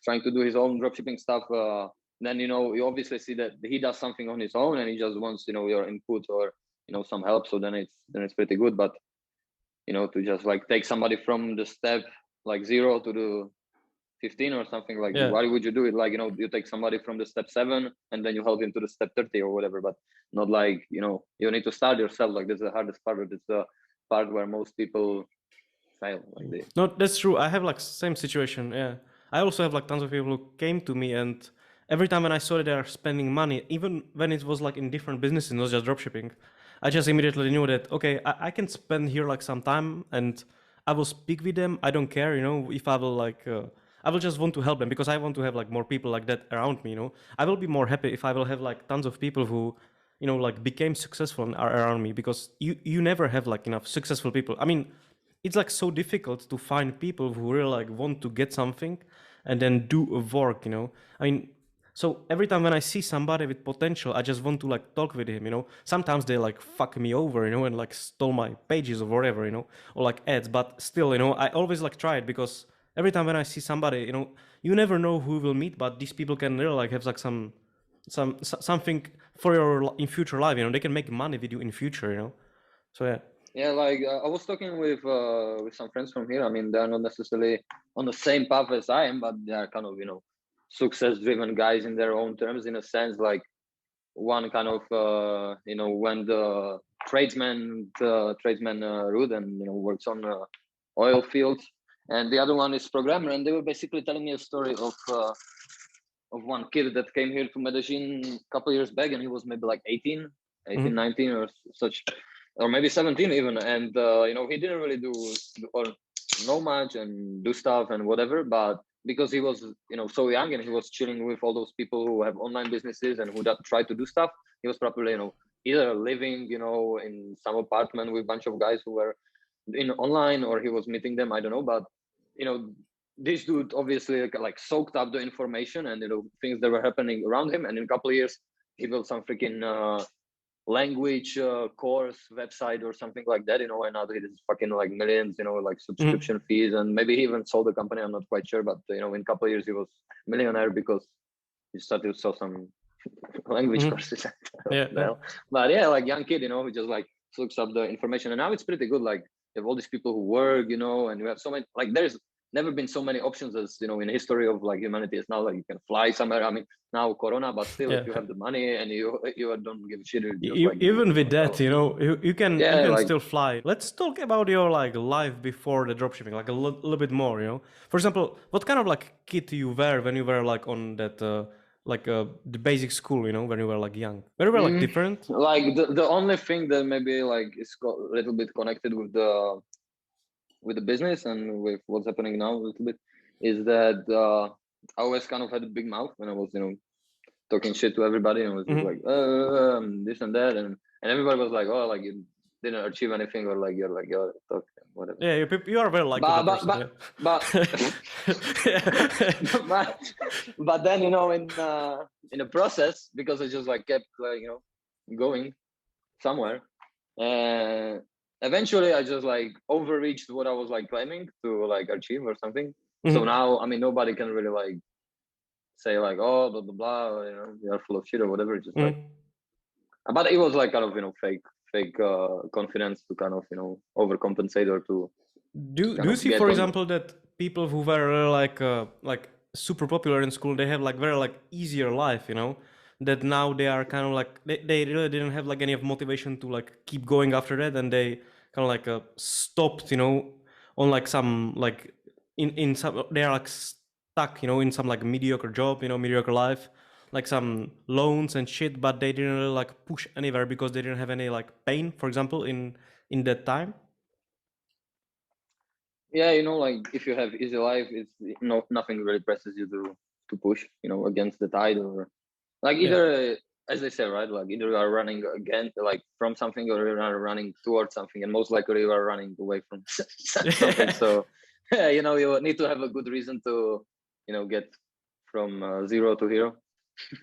Speaker 2: do his own dropshipping stuff, then you obviously see that he does something on his own and he just wants your input or some help. So then it's pretty good. But to just like take somebody from the step like 0 to the 15 or something, like why would you do it? Like, you take somebody from the step 7 and then you help him to the step 30 or whatever, but not like, you need to start yourself. Like that's the hardest part. It's the part where most people fail. Like
Speaker 1: No, that's true. I have like same situation. Yeah. I also have like tons of people who came to me, and every time when I saw that they are spending money, even when it was like in different businesses, not just dropshipping, I just immediately knew that, okay, I can spend here like some time, and I will speak with them. I don't care, if I will like, I will just want to help them because I want to have like more people like that around me. I will be more happy if I will have like tons of people who, like became successful and are around me, because you never have like enough successful people. I mean, it's like so difficult to find people who really like want to get something and then do a work. I mean, so every time when I see somebody with potential, I just want to like talk with him. Sometimes they like fuck me over, and like stole my pages or whatever, or like ads. But still, I always like try it, because every time when I see somebody, you never know who you will meet, but these people can really like have like something for your in future life. They can make money with you in future. So yeah.
Speaker 2: Yeah, like I was talking with some friends from here. I mean, they're not necessarily on the same path as I am, but they are kind of success-driven guys in their own terms. In a sense, like one kind of when the tradesman route and works on oil fields, and the other one is programmer. And they were basically telling me a story of one kid that came here to Medellin a couple of years back, and he was maybe like 18, 19 or such, or maybe 17 even. And he didn't really do or know much and do stuff and whatever, but because he was so young and he was chilling with all those people who have online businesses and who try to do stuff, he was probably either living in some apartment with a bunch of guys who were in online, or he was meeting them, I don't know. But this dude obviously like soaked up the information and things that were happening around him, and in a couple of years he built some freaking language course website or something like that, and now he is fucking like millions, like subscription fees, and maybe he even sold the company, I'm not quite sure. But in a couple of years he was millionaire because he started to sell some language courses.
Speaker 1: Yeah.
Speaker 2: But yeah, like young kid, who just like looks up the information, and now it's pretty good. Like you have all these people who work, and you have so many, like there's never been so many options as in history of like humanity. It's now like you can fly somewhere. I mean, now Corona, but still, if you have the money and you don't give a shit,
Speaker 1: even with that, you can
Speaker 2: like,
Speaker 1: still fly. Let's talk about your like life before the dropshipping, like a little bit more. For example, what kind of like kid you were when you were like on that the basic school, when you were like young? Were you like different?
Speaker 2: Like the only thing that maybe like is a little bit connected with the business and with what's happening now a little bit is that I always kind of had a big mouth when I was talking shit to everybody, and was just like this and that, and everybody was like, oh, like you didn't achieve anything, or like you're talk whatever.
Speaker 1: Yeah, you are very like
Speaker 2: but then in the process, because I just like kept like going somewhere, and eventually I just like overreached what I was like claiming to like achieve or something. So now, I mean, nobody can really like say like, oh, blah, blah, blah, you're full of shit or whatever. Just like, but it was like kind of, fake confidence to kind of, overcompensate or to.
Speaker 1: Do you see, for example, that people who were like super popular in school, they have like very like easier life, that now they are kind of like, they really didn't have like any of motivation to like keep going after that, and they kind of like stopped, on like some like in some, they are like stuck, in some like mediocre job, mediocre life, like some loans and shit, but they didn't really like push anywhere because they didn't have any like pain, for example, in that time.
Speaker 2: Yeah, like if you have easy life, it's nothing really presses you to push, against the tide, or like either as they say, right, like either you are running again like from something, or you are running towards something, and most likely you are running away from something. So you need to have a good reason to get from zero to hero.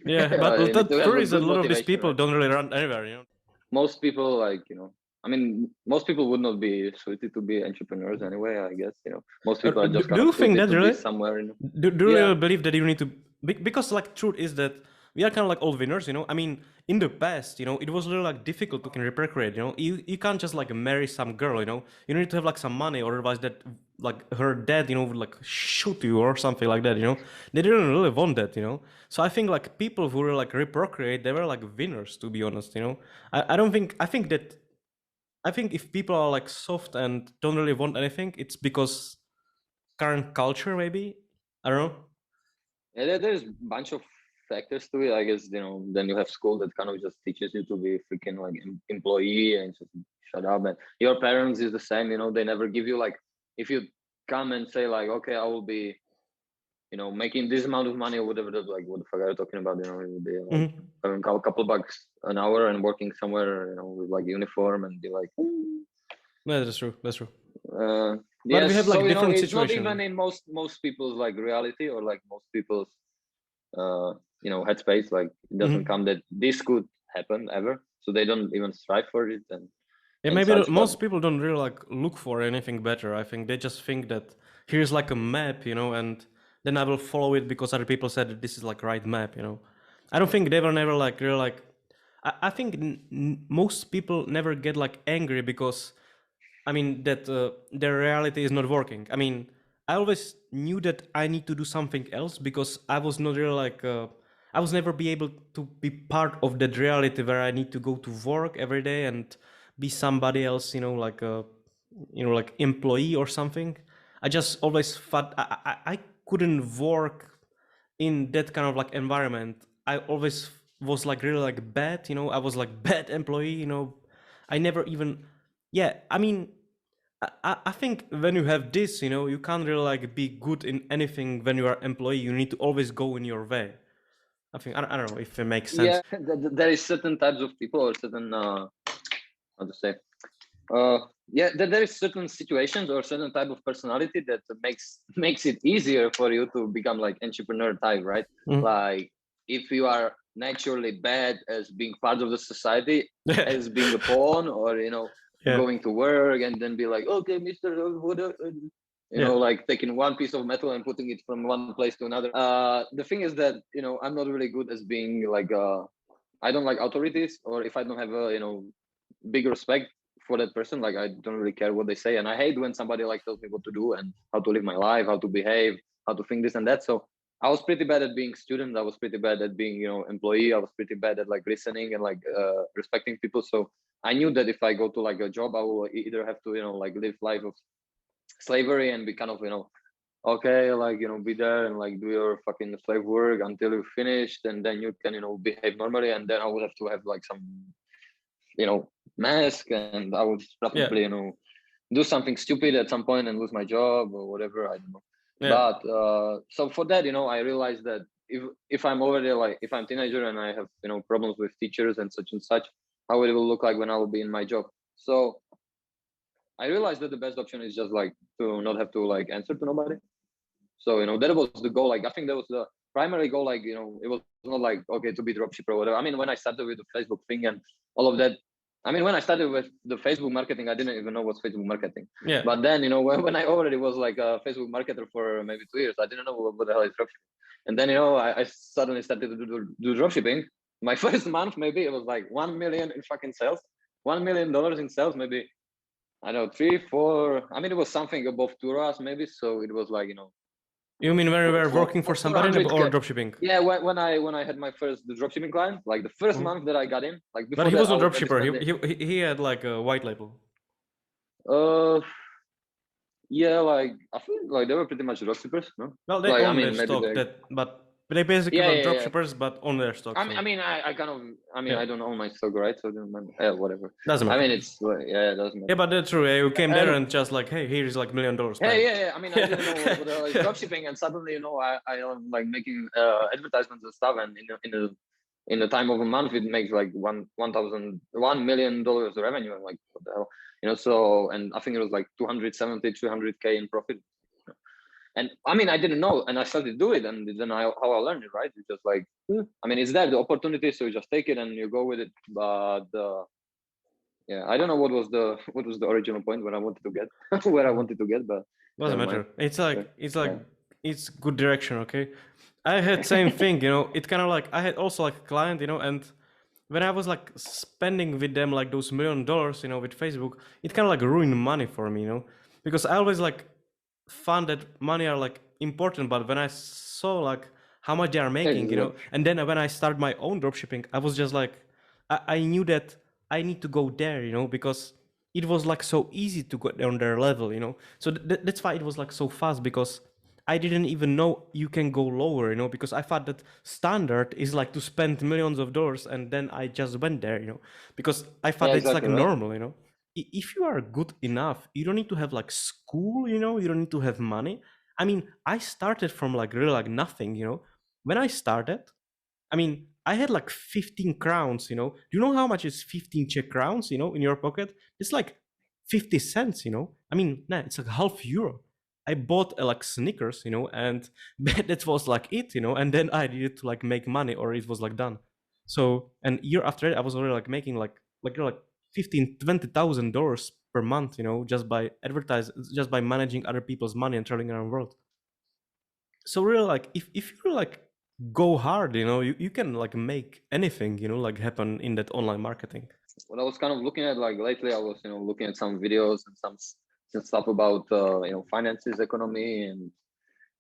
Speaker 1: Yeah, but the truth is that a lot of these people don't really run anywhere.
Speaker 2: Most people like I mean, most people would not be suited to be entrepreneurs anyway. I guess most people are just kind of suited to be somewhere.
Speaker 1: Do you really believe that you need to? Because like truth is that we are kind of like all winners. I mean, in the past, it was really like difficult to can reprocreate. You can't just like marry some girl. You need to have like some money, or otherwise that like her dad, would like shoot you or something like that. They didn't really want that. So I think like people who were like reprocreate, they were like winners. To be honest, I don't think. I think if people are like soft and don't really want anything, it's because current culture, maybe. I don't know.
Speaker 2: Yeah, there's a bunch of factors to it. I guess then you have school that kind of just teaches you to be freaking like employee and just shut up. And your parents is the same. They never give you like if you come and say like, okay, I will be, making this amount of money or whatever, like, what the fuck are you talking about? It will be like earning a couple bucks an hour and working somewhere, with like uniform and be like,
Speaker 1: Yeah, that's true. That's true. But we
Speaker 2: yes.
Speaker 1: have like
Speaker 2: So,
Speaker 1: different
Speaker 2: it's not
Speaker 1: situation.
Speaker 2: even in most people's like reality or like most people's, headspace. Like it doesn't come that this could happen ever. So they don't even strive for it and
Speaker 1: Maybe
Speaker 2: such. But
Speaker 1: most people don't really like look for anything better. I think they just think that here's like a map, and then I will follow it because other people said that this is like right map. I don't think they were never like really like. I think most people never get like angry because, I mean, that their reality is not working. I mean, I always knew that I need to do something else because I was not really like. I was never be able to be part of that reality where I need to go to work every day and be somebody else, like a, like employee or something. I just always thought I couldn't work in that kind of like environment. I always was like really like bad, I was like bad employee. I never even, yeah, I mean, I think when you have this, you can't really like be good in anything when you are employee. You need to always go in your way. I think, I don't know if it makes sense.
Speaker 2: there is certain types of people or certain, how to say, there is certain situations or certain type of personality that makes it easier for you to become like entrepreneur type, right? Like if you are naturally bad as being part of the society, as being a pawn, or going to work and then be like, okay, Mr. Like taking one piece of metal and putting it from one place to another. The thing is that I'm not really good as being like I don't like authorities, or if I don't have a big respect for that person, like I don't really care what they say, and I hate when somebody like tells me what to do and how to live my life, how to behave, how to think this and that. So I was pretty bad at being student. I was pretty bad at being employee. I was pretty bad at like listening and like respecting people. So I knew that if I go to like a job, I will either have to like live life of slavery and be kind of okay, like be there and like do your fucking slave work until you're finished, and then you can behave normally, and then I would have to have like some mask, and I would probably do something stupid at some point and lose my job or whatever, I don't know. But so for that, I realized that if I'm already like, if I'm teenager and I have problems with teachers and such, how it will look like when I will be in my job. So I realized that the best option is just like to not have to like answer to nobody. So that was the goal. Like I think that was the primary goal. Like it was not like, okay, to be dropshipper or whatever. I mean, when I started with the Facebook thing and all of that, I mean, when I started with the Facebook marketing, I didn't even know what's Facebook marketing.
Speaker 1: Yeah.
Speaker 2: But then when I already was like a Facebook marketer for maybe 2 years, I didn't know what the hell is dropshipping. And then I suddenly started to do dropshipping. My first month, maybe it was like 1 million in fucking sales, $1 million in sales, maybe. I don't know, 3, 4. I mean, it was something above 2 hours, maybe. So it was like
Speaker 1: You mean when you were working for somebody or dropshipping?
Speaker 2: Yeah, when I had my first dropshipping client, like the first month that I got in, like before.
Speaker 1: But he
Speaker 2: that,
Speaker 1: wasn't a dropshipper. He had like a white label.
Speaker 2: Yeah, like I feel like they were pretty much dropshippers, no?
Speaker 1: Well, they
Speaker 2: like,
Speaker 1: own their stock, but they basically were dropshippers, but on their stock.
Speaker 2: I mean, I kind of, I don't own my stock, right? So whatever.
Speaker 1: Doesn't matter.
Speaker 2: I mean, it's it doesn't matter.
Speaker 1: Yeah, but that's true. You came there and just like, hey, here's like $1 million.
Speaker 2: Yeah. I mean, I didn't know what the hell is dropshipping, and suddenly, I am like making advertisements and stuff, and in the time of a month, it makes like $1 million revenue. I'm like, what the hell, So, and I think it was like 270, 300K in profit. And I mean, I didn't know, and I started to do it, and then how I learned it, right? It's just like, I mean, it's there, the opportunity, so you just take it and you go with it. But I don't know what was the original point where I wanted to get, but
Speaker 1: doesn't matter. It's like it's good direction, okay? I had same thing, It kind of like I had also like a client, and when I was like spending with them like those $1 million, with Facebook, it kind of like ruined money for me, because I always like found that money are like important, but when I saw like how much they are making, and then when I started my own dropshipping, I was just like, I knew that I need to go there, because it was like so easy to go on their level, So that's why it was like so fast, because I didn't even know you can go lower, because I thought that standard is like to spend millions of dollars, and then I just went there, because I thought it's like normal, if you are good enough, you don't need to have like school, you know, you don't need to have money. I mean, I started from like really like nothing, you know. When I started, I mean, I had like 15 crowns, you know. Do you know how much is 15 Czech crowns, you know, in your pocket? It's like 50 cents, you know. I mean, nah, it's like half euro. I bought like Snickers, you know, and that was like it, you know. And then I needed to like make money, or it was like done. So, and year after that, I was already like making like 15, $20,000 per month, you know, just by managing other people's money and traveling around the world. So really, like if you like go hard, you know, you can like make anything, you know, like happen in that online marketing.
Speaker 2: What I was kind of looking at, like lately, I was looking at some videos and some stuff about finances, economy, and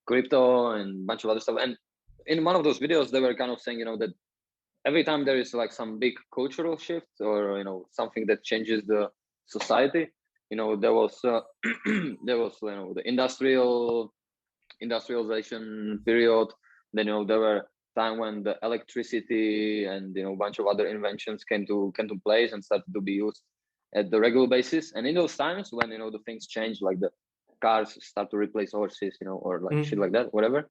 Speaker 2: crypto, and a bunch of other stuff. And in one of those videos, they were kind of saying that every time there is like some big cultural shift, or something that changes the society, there was there was the industrialization period. Then there were time when the electricity and a bunch of other inventions came to place and started to be used at the regular basis. And in those times when the things change, like the cars start to replace horses, or like shit like that, whatever,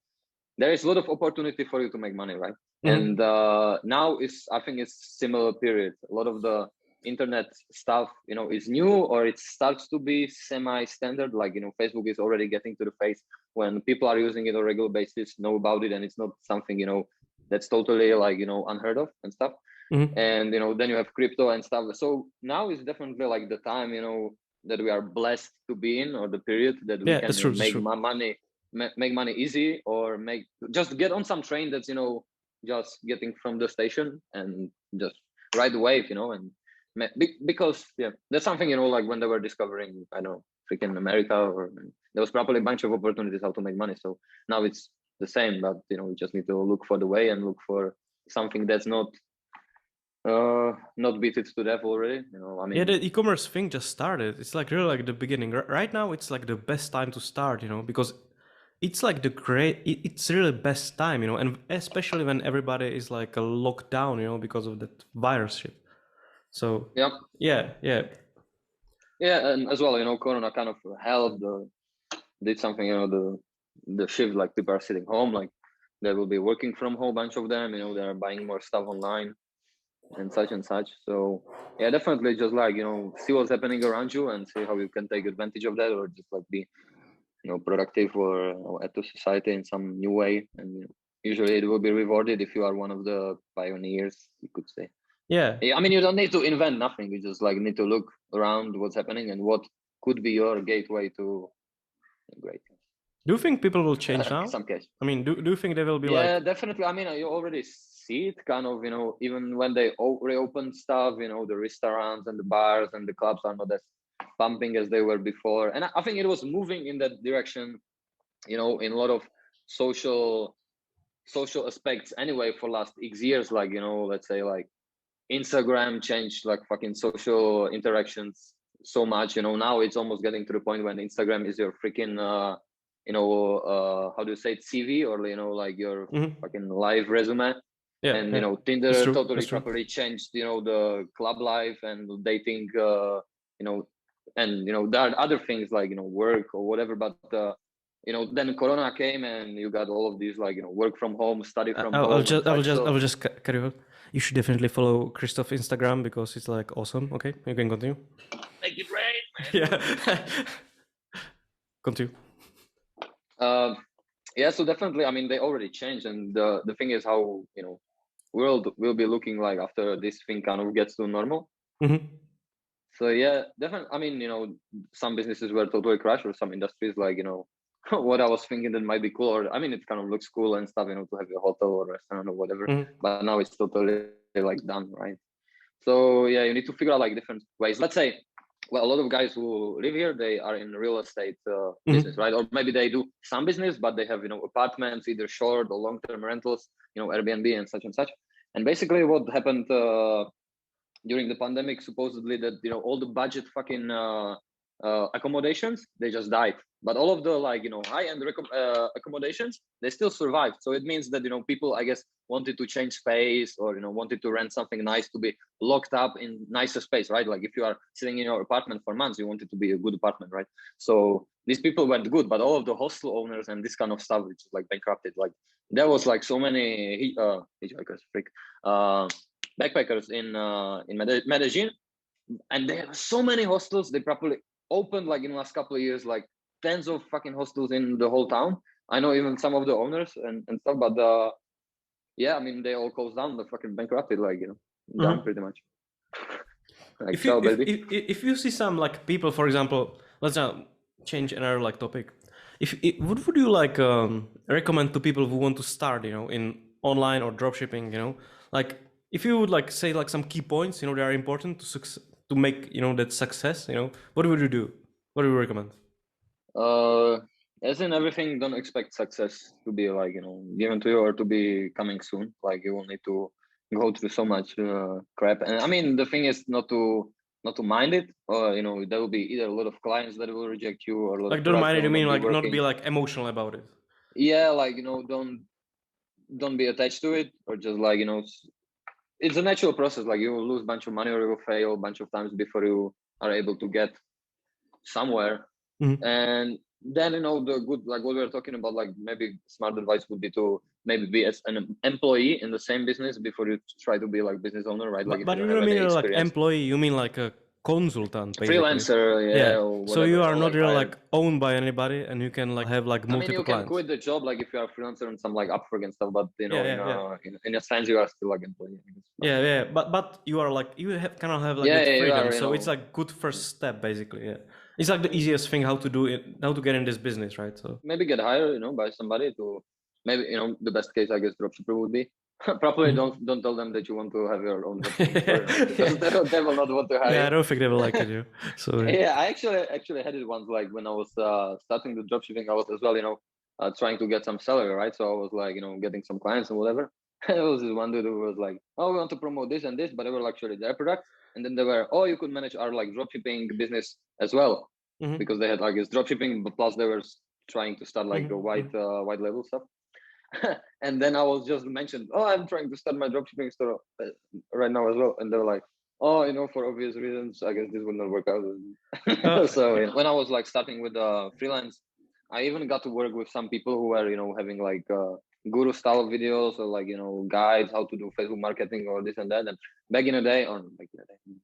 Speaker 2: there is a lot of opportunity for you to make money, right? And now I think it's similar period. A lot of the internet stuff is new, or it starts to be semi-standard. Like Facebook is already getting to the phase when people are using it on a regular basis, know about it, and it's not something that's totally like unheard of and stuff. And then you have crypto and stuff. So now is definitely like the time that we are blessed to be in, or the period that we can make money easy, or just get on some train that's just getting from the station and just ride the wave, and because that's something like when they were discovering, I don't know, freaking America, or there was probably a bunch of opportunities how to make money. So now it's the same, but we just need to look for the way and look for something that's not beat it to death already. I mean,
Speaker 1: yeah, the e-commerce thing just started. It's like really like the beginning. Right now, it's like the best time to start, because it's like it's really best time, and especially when everybody is like locked down, because of that virus shit. So yeah.
Speaker 2: And as well, Corona kind of helped, did something, the shift, like people are sitting home, like they will be working from home, bunch of them, they are buying more stuff online and such and such. So yeah, definitely just like see what's happening around you and see how you can take advantage of that, or just like be productive, or add to society in some new way. And usually it will be rewarded if you are one of the pioneers, you could say.
Speaker 1: Yeah,
Speaker 2: I mean, you don't need to invent nothing. You just like need to look around what's happening and what could be your gateway to great things.
Speaker 1: Do you think people will change now?
Speaker 2: Some case.
Speaker 1: I mean, do you think they will be
Speaker 2: Yeah, definitely. I mean, you already see it kind of, even when they reopen stuff, the restaurants and the bars and the clubs are not as pumping as they were before. And I think it was moving in that direction, in a lot of social aspects anyway for last X years. Like, let's say like Instagram changed like fucking social interactions so much. Now it's almost getting to the point when Instagram is your freaking how do you say it, CV, or like your fucking live resume. And Tinder totally properly changed the club life and dating, and there are other things like work or whatever, but then Corona came and you got all of these like work from home, study from home.
Speaker 1: I will just cut you off. You should definitely follow Krystof Instagram because it's like awesome. Okay, you can continue.
Speaker 2: Make it rain, man.
Speaker 1: Yeah. Continue.
Speaker 2: Yeah, so definitely, I mean, they already changed, and the thing is how world will be looking like after this thing kind of gets to normal. So yeah, definitely. I mean, some businesses were totally crashed, or some industries like what I was thinking that might be cool, or I mean, it kind of looks cool and stuff, to have a hotel or restaurant or whatever. But now it's totally like done, right? So yeah, you need to figure out like different ways. Let's say, well, a lot of guys who live here, they are in real estate business, right? Or maybe they do some business, but they have apartments, either short or long-term rentals, Airbnb and such and such. And basically, what happened during the pandemic, supposedly, that all the budget fucking accommodations, they just died. But all of the like, high-end accommodations, they still survived. So it means that, people, I guess, wanted to change space, or, wanted to rent something nice to be locked up in nicer space, right? Like if you are sitting in your apartment for months, you want it to be a good apartment, right? So these people went good, but all of the hostel owners and this kind of stuff, which is like bankrupted, like there was like so many hitchhikers, backpackers in Medellin, and they have so many hostels. They probably opened like in the last couple of years, like tens of fucking hostels in the whole town. I know even some of the owners and stuff, but yeah, I mean they all closed down, the fucking bankrupted, like done pretty much. Like
Speaker 1: If you
Speaker 2: so, baby.
Speaker 1: if you see some like people, for example, let's now change another like topic. What would you like recommend to people who want to start, in online or dropshipping, like if you would like say like some key points, that are important to make, that success, what would you do? What do you recommend?
Speaker 2: As in everything, don't expect success to be like, given to you or to be coming soon. Like you will need to go through so much crap. And I mean, the thing is not to mind it, or there will be either a lot of clients that will reject you, or a lot
Speaker 1: Like
Speaker 2: of
Speaker 1: don't
Speaker 2: products
Speaker 1: mind
Speaker 2: that
Speaker 1: it, you
Speaker 2: will
Speaker 1: mean
Speaker 2: not be
Speaker 1: like not
Speaker 2: working.
Speaker 1: be like emotional about it?
Speaker 2: Yeah, like don't be attached to it, or just like it's a natural process. Like you will lose a bunch of money, or you will fail a bunch of times before you are able to get somewhere. And then the good, like what we were talking about, like maybe smart advice would be to maybe be as an employee in the same business before you try to be like business owner, right? Like if
Speaker 1: But
Speaker 2: you
Speaker 1: you
Speaker 2: don't have
Speaker 1: don't
Speaker 2: any
Speaker 1: mean like
Speaker 2: experience.
Speaker 1: employee, you mean like a consultant basically.
Speaker 2: Freelancer, yeah, or
Speaker 1: So
Speaker 2: whatever,
Speaker 1: you are not
Speaker 2: like
Speaker 1: really
Speaker 2: hired.
Speaker 1: like owned by anybody, and you can like have like
Speaker 2: I mean,
Speaker 1: multiple
Speaker 2: you can
Speaker 1: clients.
Speaker 2: quit the job like if you are a freelancer and some like Upwork and stuff, but
Speaker 1: Yeah.
Speaker 2: in a sense you are still like employee, I guess.
Speaker 1: Yeah. But you are like you have kind of have like
Speaker 2: Yeah,
Speaker 1: that
Speaker 2: yeah, you
Speaker 1: freedom,
Speaker 2: are,
Speaker 1: so it's like good first step basically. Yeah, it's like the easiest thing how to do it, how to get in this business, right? So
Speaker 2: maybe get hired, by somebody to maybe, the best case, I guess, dropshipper would be. Probably don't tell them that you want to have your own dropshipping store, because they will not want to hire
Speaker 1: Yeah, I
Speaker 2: you.
Speaker 1: don't think they will like it. You. So
Speaker 2: Yeah, I actually had it once, like when I was starting the dropshipping, I was as well, trying to get some salary, right? So I was like, getting some clients and whatever. And there was this one dude who was like, "Oh, we want to promote this and this," but they were actually their products. And then they were, "Oh, you could manage our like dropshipping business as well," because they had like this dropshipping, but plus they were trying to start like a white label stuff. And then I was just mentioned, "Oh, I'm trying to start my dropshipping store right now as well," and they're like, "Oh, for obvious reasons, I guess this will not work out." So when I was like starting with freelance, I even got to work with some people who were having like guru style videos, or like guides how to do Facebook marketing or this and that. And back in the day, a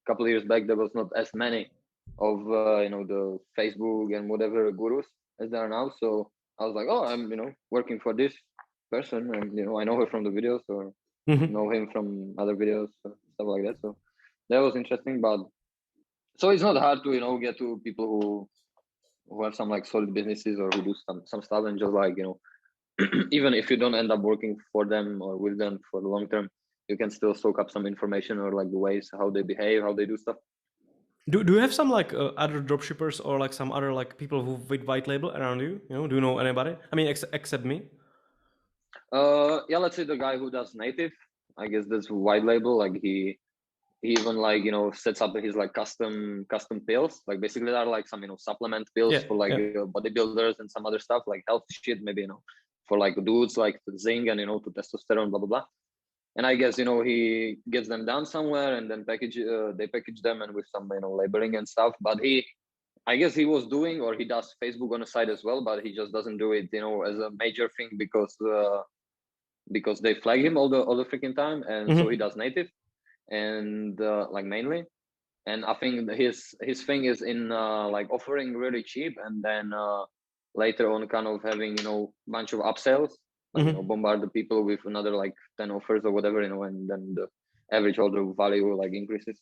Speaker 2: couple of years back, there was not as many of the Facebook and whatever gurus as there are now. So I was like, "Oh, I'm working for this person, and I know her from the videos, or know him from other videos, stuff like that." So that was interesting. But so it's not hard to get to people who have some like solid businesses, or who do some stuff, and just like even if you don't end up working for them or with them for the long term, you can still soak up some information, or like the ways how they behave, how they do stuff.
Speaker 1: do you have some like other dropshippers or like some other like people who with white label around you? Do you know anybody? I mean, except me.
Speaker 2: Yeah, let's say the guy who does native, I guess that's white label. Like he even like sets up his like custom pills. Like basically there are like some supplement pills for like bodybuilders and some other stuff, like health shit, maybe for like dudes, like to zinc and to testosterone, blah blah blah. And I guess he gets them down somewhere, and then they package them, and with some labeling and stuff. But I guess he was doing, or he does Facebook on the side as well, but he just doesn't do it as a major thing, because they flag him all the freaking time. And so he does native, and like mainly. And I think his thing is in like offering really cheap, and then later on kind of having bunch of upsells, like bombard the people with another like 10 offers or whatever, and then the average order value like increases.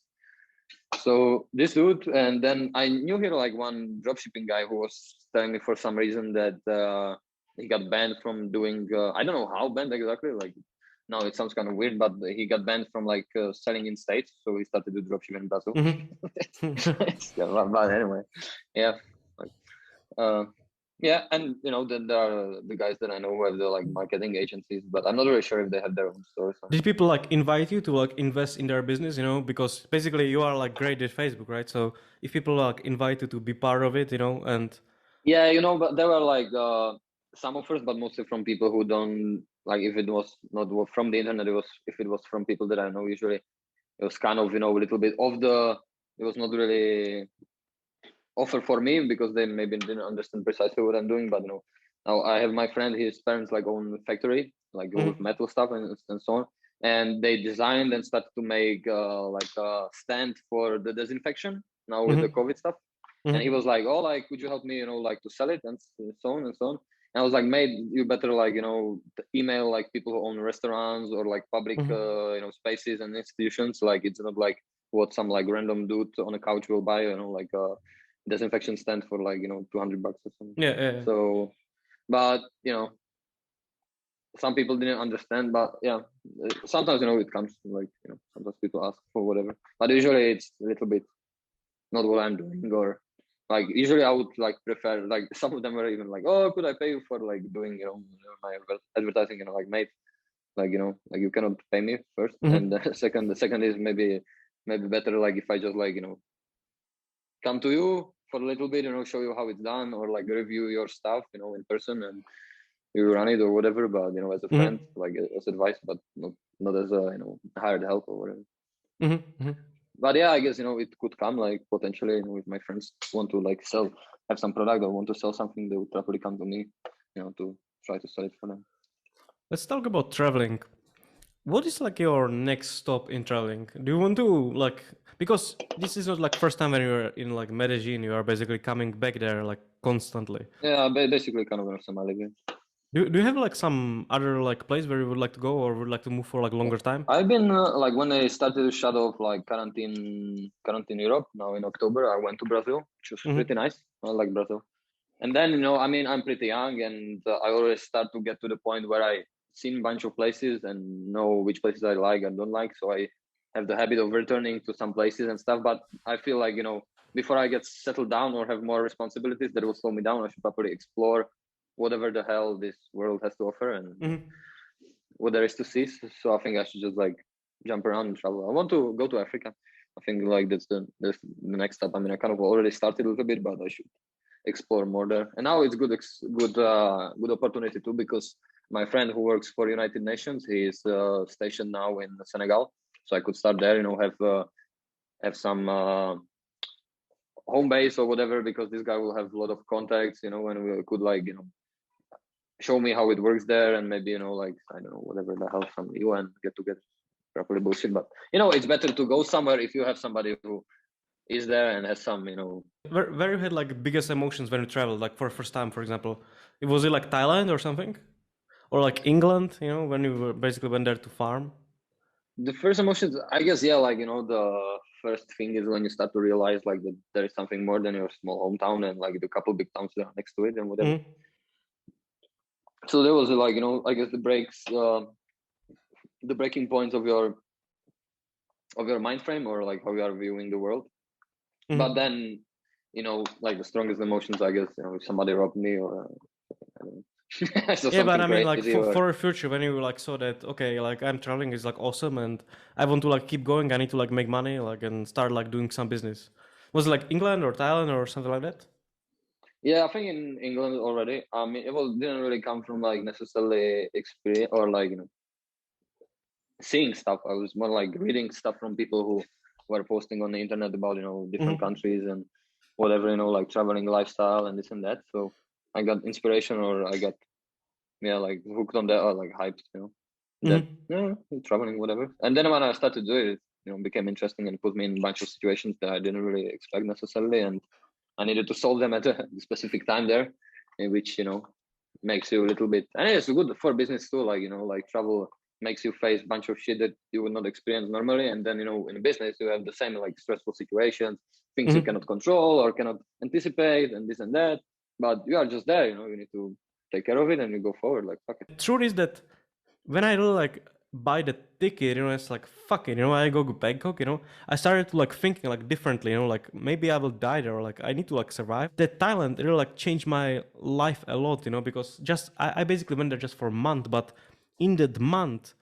Speaker 2: So this dude, and then I knew here like one dropshipping guy who was telling me for some reason that he got banned from doing I don't know how banned exactly, like now it sounds kind of weird, but he got banned from like selling in States, so he started to dropship in Brazil. But anyway, yeah, like Yeah, and then there are the guys that I know who have the like marketing agencies, but I'm not really sure if they have their own stores.
Speaker 1: Did people like invite you to like invest in their business, because basically you are like great at Facebook, right? So if people like invite you to be part of it, and
Speaker 2: Yeah, but there were like some offers, but mostly from people who don't like. If it was not from the internet, if it was from people that I know. Usually, it was kind of a little bit of the. It was not really offer for me because they maybe didn't understand precisely what I'm doing. But now I have my friend, his parents like own factory, like with metal stuff and so on, and they designed and started to make like a stand for the disinfection now with the COVID stuff. And he was like, "Oh, like, could you help me, like, to sell it and so on and so on." And I was like, "Mate, you better like, email like people who own restaurants or like public, spaces and institutions. Like, it's not like what some like random dude on a couch will buy, like a disinfection stand for like, $200 or something."
Speaker 1: yeah.
Speaker 2: So, but some people didn't understand. But yeah, sometimes it comes like sometimes people ask for whatever, but usually it's a little bit not what I'm doing, or like usually I would like prefer, like some of them were even like, "Oh, could I pay you for like doing my advertising?" Like, "Mate, like like you cannot pay me first, and the second is maybe better like if I just like come to you for a little bit, show you how it's done, or like review your stuff in person, and you run it or whatever, but as a friend, like as advice, but not as a hired help or whatever." But yeah, I guess it could come like potentially, if my friends want to like have some product or want to sell something, they would probably come to me, to try to sell it for them.
Speaker 1: Let's talk about traveling. What is like your next stop in traveling? Do you want to like, because this is not like first time when you're in like Medellin, you are basically coming back there like constantly.
Speaker 2: Yeah, basically kind of Somalia.
Speaker 1: Do you have like some other like place where you would like to go or would like to move for like longer time?
Speaker 2: I've been like when they started to shut off like quarantine Europe now in October, I went to Brazil, which was pretty nice. I like Brazil. And then I mean, I'm pretty young, and I always start to get to the point where I seen a bunch of places and know which places I like and don't like. So I have the habit of returning to some places and stuff. But I feel like before I get settled down or have more responsibilities that will slow me down, I should probably explore whatever the hell this world has to offer and what there is to see. So I think I should just like jump around and travel. I want to go to Africa. I think like that's the next step. I mean, I kind of already started a little bit, but I should explore more there. And now it's good opportunity too, because my friend who works for United Nations, he is stationed now in Senegal, so I could start there. Have some home base or whatever, because this guy will have a lot of contacts. And we could like show me how it works there, and maybe like I don't know, whatever the hell, some UN get together, properly bullshit. But it's better to go somewhere if you have somebody who is there and has some
Speaker 1: Where you had like biggest emotions when you traveled, like for first time, for example? Was it like Thailand or something? Or like England, when you basically went there to farm?
Speaker 2: The first emotions, I guess, yeah, like the first thing is when you start to realize like that there is something more than your small hometown and like the couple big towns that are next to it and whatever. So there was like I guess the breaking points of your mind frame, or like how you are viewing the world. But then like the strongest emotions, I guess, if somebody robbed me or I don't know. So
Speaker 1: yeah, but I mean, like
Speaker 2: crazy
Speaker 1: for a future, when you like saw that, okay, like I'm traveling is like awesome, and I want to like keep going. I need to like make money, like and start like doing some business. Was it like England or Thailand or something like that?
Speaker 2: Yeah, I think in England already. I mean, it didn't really come from like necessarily experience or like seeing stuff. I was more like reading stuff from people who were posting on the internet about different countries and whatever, like traveling lifestyle and this and that. So I got inspiration, or I got like hooked on that, or like hyped, that traveling, whatever. And then when I started to do it, became interesting and put me in a bunch of situations that I didn't really expect necessarily, and I needed to solve them at a specific time there, in which makes you a little bit, and it's good for business too. Like like travel makes you face a bunch of shit that you would not experience normally, and then in business you have the same like stressful situations, things you cannot control or cannot anticipate, and this and that. But you are just there. You need to take care of it and you go forward. Like fuck it.
Speaker 1: Truth is that when I really like buy the ticket, it's like, fuck it, I go to Bangkok, I started to like thinking like differently, like maybe I will die there, or like I need to like survive. That Thailand really like changed my life a lot, because just I basically went there just for a month, but in that month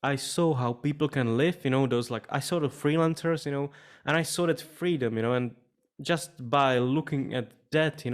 Speaker 1: I saw how people can live, those like I saw the freelancers, and I saw that freedom, and just by looking at that,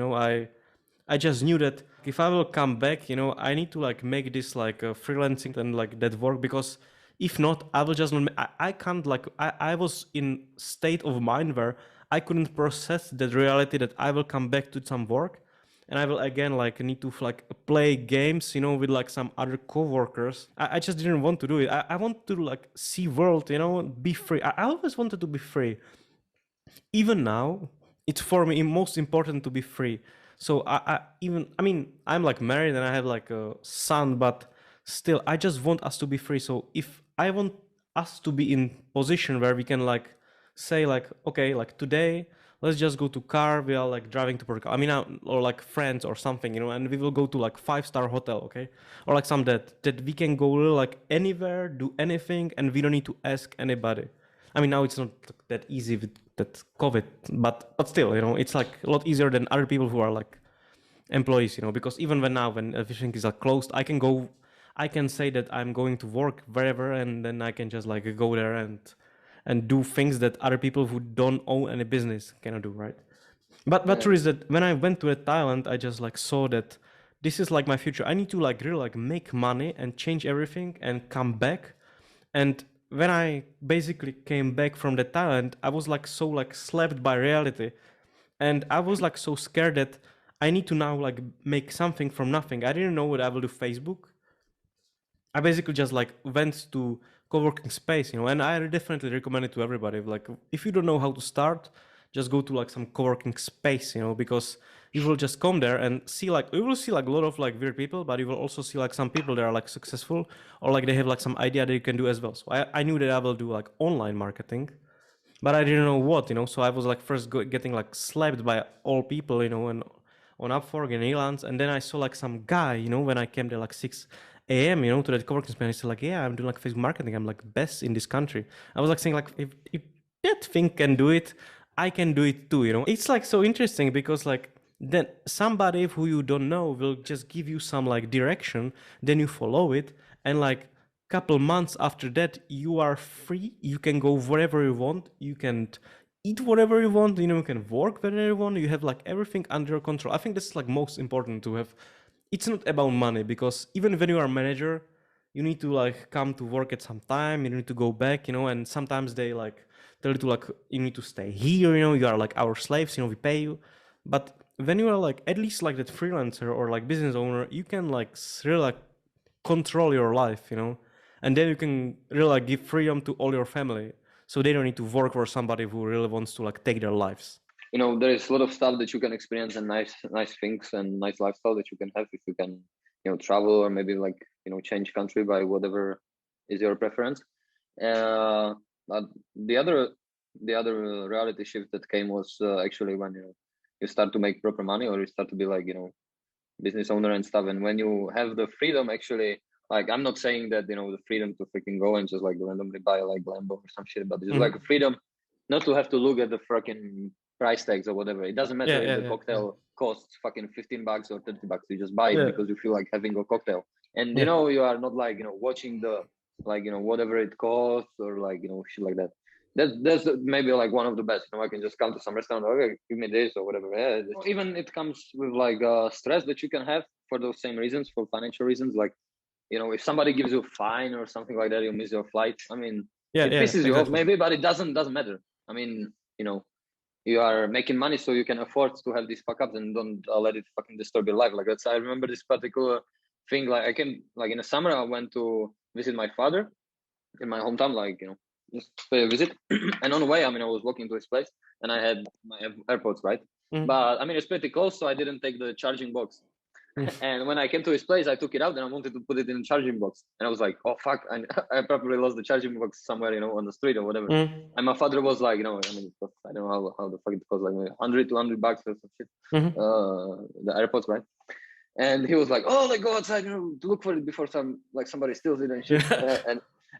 Speaker 1: I just knew that if I will come back, I need to like make this like freelancing and like that work, because if not, I will just not. I can't like I was in state of mind where I couldn't process that reality that I will come back to some work, and I will again like need to like play games, with like some other coworkers. I just didn't want to do it. I want to like see world, be free. I always wanted to be free. Even now, it's for me most important to be free. So I mean, I'm like married and I have like a son, but still I just want us to be free. So if I want us to be in position where we can like say like, okay, like today let's just go to car, we are like driving to Portugal, I mean, or like friends or something, and we will go to like 5-star hotel, okay, or like some that we can go really, like anywhere, do anything, and we don't need to ask anybody. I mean, now it's not that easy with that COVID, but still, it's like a lot easier than other people who are like employees, because even when everything is like closed, I can say that I'm going to work wherever, and then I can just like go there and do things that other people who don't own any business cannot do, right? But true is that when I went to Thailand, I just like saw that this is like my future. I need to like really like make money and change everything and come back. And when I basically came back from the Thailand, I was like so like slapped by reality, and I was like so scared that I need to now like make something from nothing. I didn't know what I will do Facebook. I basically just like went to co-working space, and I definitely recommend it to everybody. Like if you don't know how to start, just go to like some co-working space, because you will just come there and see like you will see like a lot of like weird people, but you will also see like some people that are like successful, or like they have like some idea that you can do as well. So I knew that I will do like online marketing, but I didn't know what, So I was like first getting like slapped by all people, and on Upwork and Elance, and then I saw like some guy, when I came there like 6 a.m., to that coworking space, he said like, yeah, I'm doing like Facebook marketing, I'm like best in this country. I was like saying like, if that thing can do it, I can do it too, It's like so interesting because like then somebody who you don't know will just give you some like direction, then you follow it, and like couple months after that you are free, you can go wherever you want, you can eat whatever you want, you can work wherever you want, you have like everything under control. I think this is like most important to have. It's not about money, because even when you are a manager, you need to like come to work at some time, you need to go back, and sometimes they like tell you to like you need to stay here, you are like our slaves, we pay you. But when you are like at least like that freelancer or like business owner, you can like really like control your life, and then you can really like give freedom to all your family, so they don't need to work for somebody who really wants to like take their lives.
Speaker 2: There is a lot of stuff that you can experience, and nice things and nice lifestyle that you can have if you can travel, or maybe like change country by whatever is your preference. But the other reality shift that came was actually when you start to make proper money, or you start to be like business owner and stuff. And when you have the freedom, actually, like I'm not saying that the freedom to freaking go and just like randomly buy like Lambo or some shit, but just like a freedom not to have to look at the fucking price tags or whatever. It doesn't matter if the cocktail costs fucking $15 or $30. You just buy it because you feel like having a cocktail, and you are not like watching the like whatever it costs, or like shit like that. That's maybe like one of the best. I can just come to some restaurant, okay, give me this or whatever. Yeah, even it comes with like stress that you can have for those same reasons, for financial reasons. Like if somebody gives you a fine or something like that, you miss your flight. I mean, it pisses you off maybe, but it doesn't matter. I mean, you are making money, so you can afford to have these fuck ups and don't let it fucking disturb your life. Like that's, I remember this particular thing. Like I came, like in the summer, I went to visit my father in my hometown, like just pay a visit. And on the way, I mean, I was walking to his place, and I had my AirPods, right? But I mean, it's pretty close, so I didn't take the charging box. And when I came to his place, I took it out and I wanted to put it in the charging box. And I was like, oh, fuck. And I probably lost the charging box somewhere, on the street or whatever. And my father was like, I mean, I don't know how the fuck it costs, like $100, $200 or some shit. The AirPods, right? And he was like, "Oh, like go outside, to look for it before somebody steals it and shit."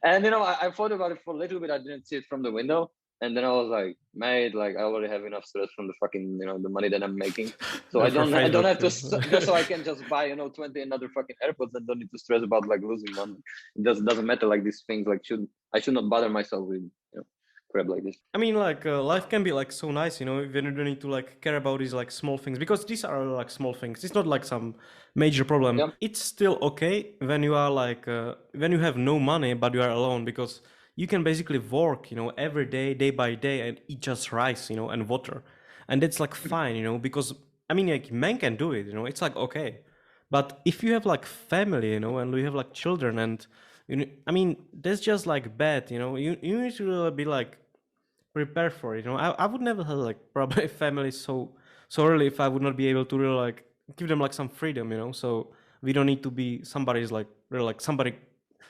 Speaker 2: And I thought about it for a little bit. I didn't see it from the window, and then I was like, "Mate, like I already have enough stress from the fucking the money that I'm making, so I don't have to just so I can just buy 20 another fucking AirPods and don't need to stress about like losing money. It doesn't matter, like these things like I should not bother myself with crap like this.
Speaker 1: I mean, like life can be like so nice, when you don't need to like care about these like small things, because these are like small things. It's not like some major problem.
Speaker 2: Yeah.
Speaker 1: It's still okay when you are like when you have no money but you are alone, because you can basically work, every day by day, and eat just rice, and water, and it's like fine, because I mean, like men can do it, it's like okay. But if you have like family, and you have like children, and I mean, that's just like bad, you need to really be like prepare for it. I would never have like probably family so early if I would not be able to really like give them like some freedom, so we don't need to be somebody's like really like somebody,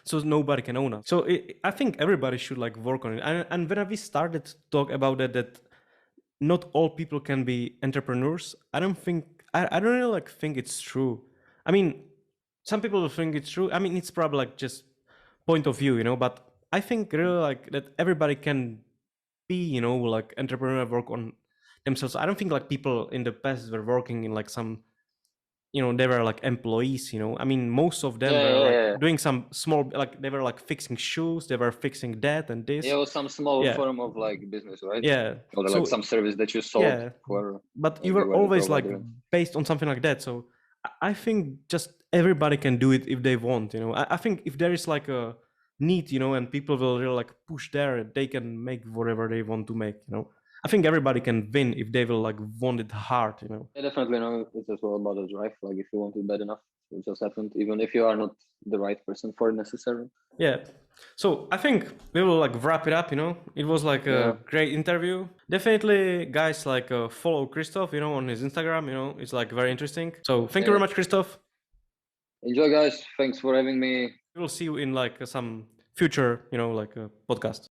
Speaker 1: so nobody can own us. So I think everybody should like work on it. And when we started to talk about that not all people can be entrepreneurs, I don't really like think it's true. I mean, some people will think it's true. I mean, it's probably like just point of view, but I think really like that everybody can be, like entrepreneur, work on themselves. I don't think like people in the past were working in like some, they were like employees, I mean, most of them were like doing some small, like they were like fixing shoes, they were fixing that and this.
Speaker 2: Yeah, or some small form of like business, right?
Speaker 1: Yeah.
Speaker 2: Or like some service that you sold for.
Speaker 1: But you were always like based on something like that. So I think just everybody can do it if they want, I think if there is like a need, and people will really like push there, they can make whatever they want to make, I think everybody can win if they will like want it hard,
Speaker 2: Yeah, definitely. It's as well about the drive. Like if you want it bad enough, it just happened, even if you are not the right person for it necessarily.
Speaker 1: Yeah. So I think we will like wrap it up, it was like a great interview. Definitely guys, like follow Krystof, on his Instagram, it's like very interesting. So thank you very much, Krystof.
Speaker 2: Enjoy, guys. Thanks for having me.
Speaker 1: We will see you in like some future, like a podcast.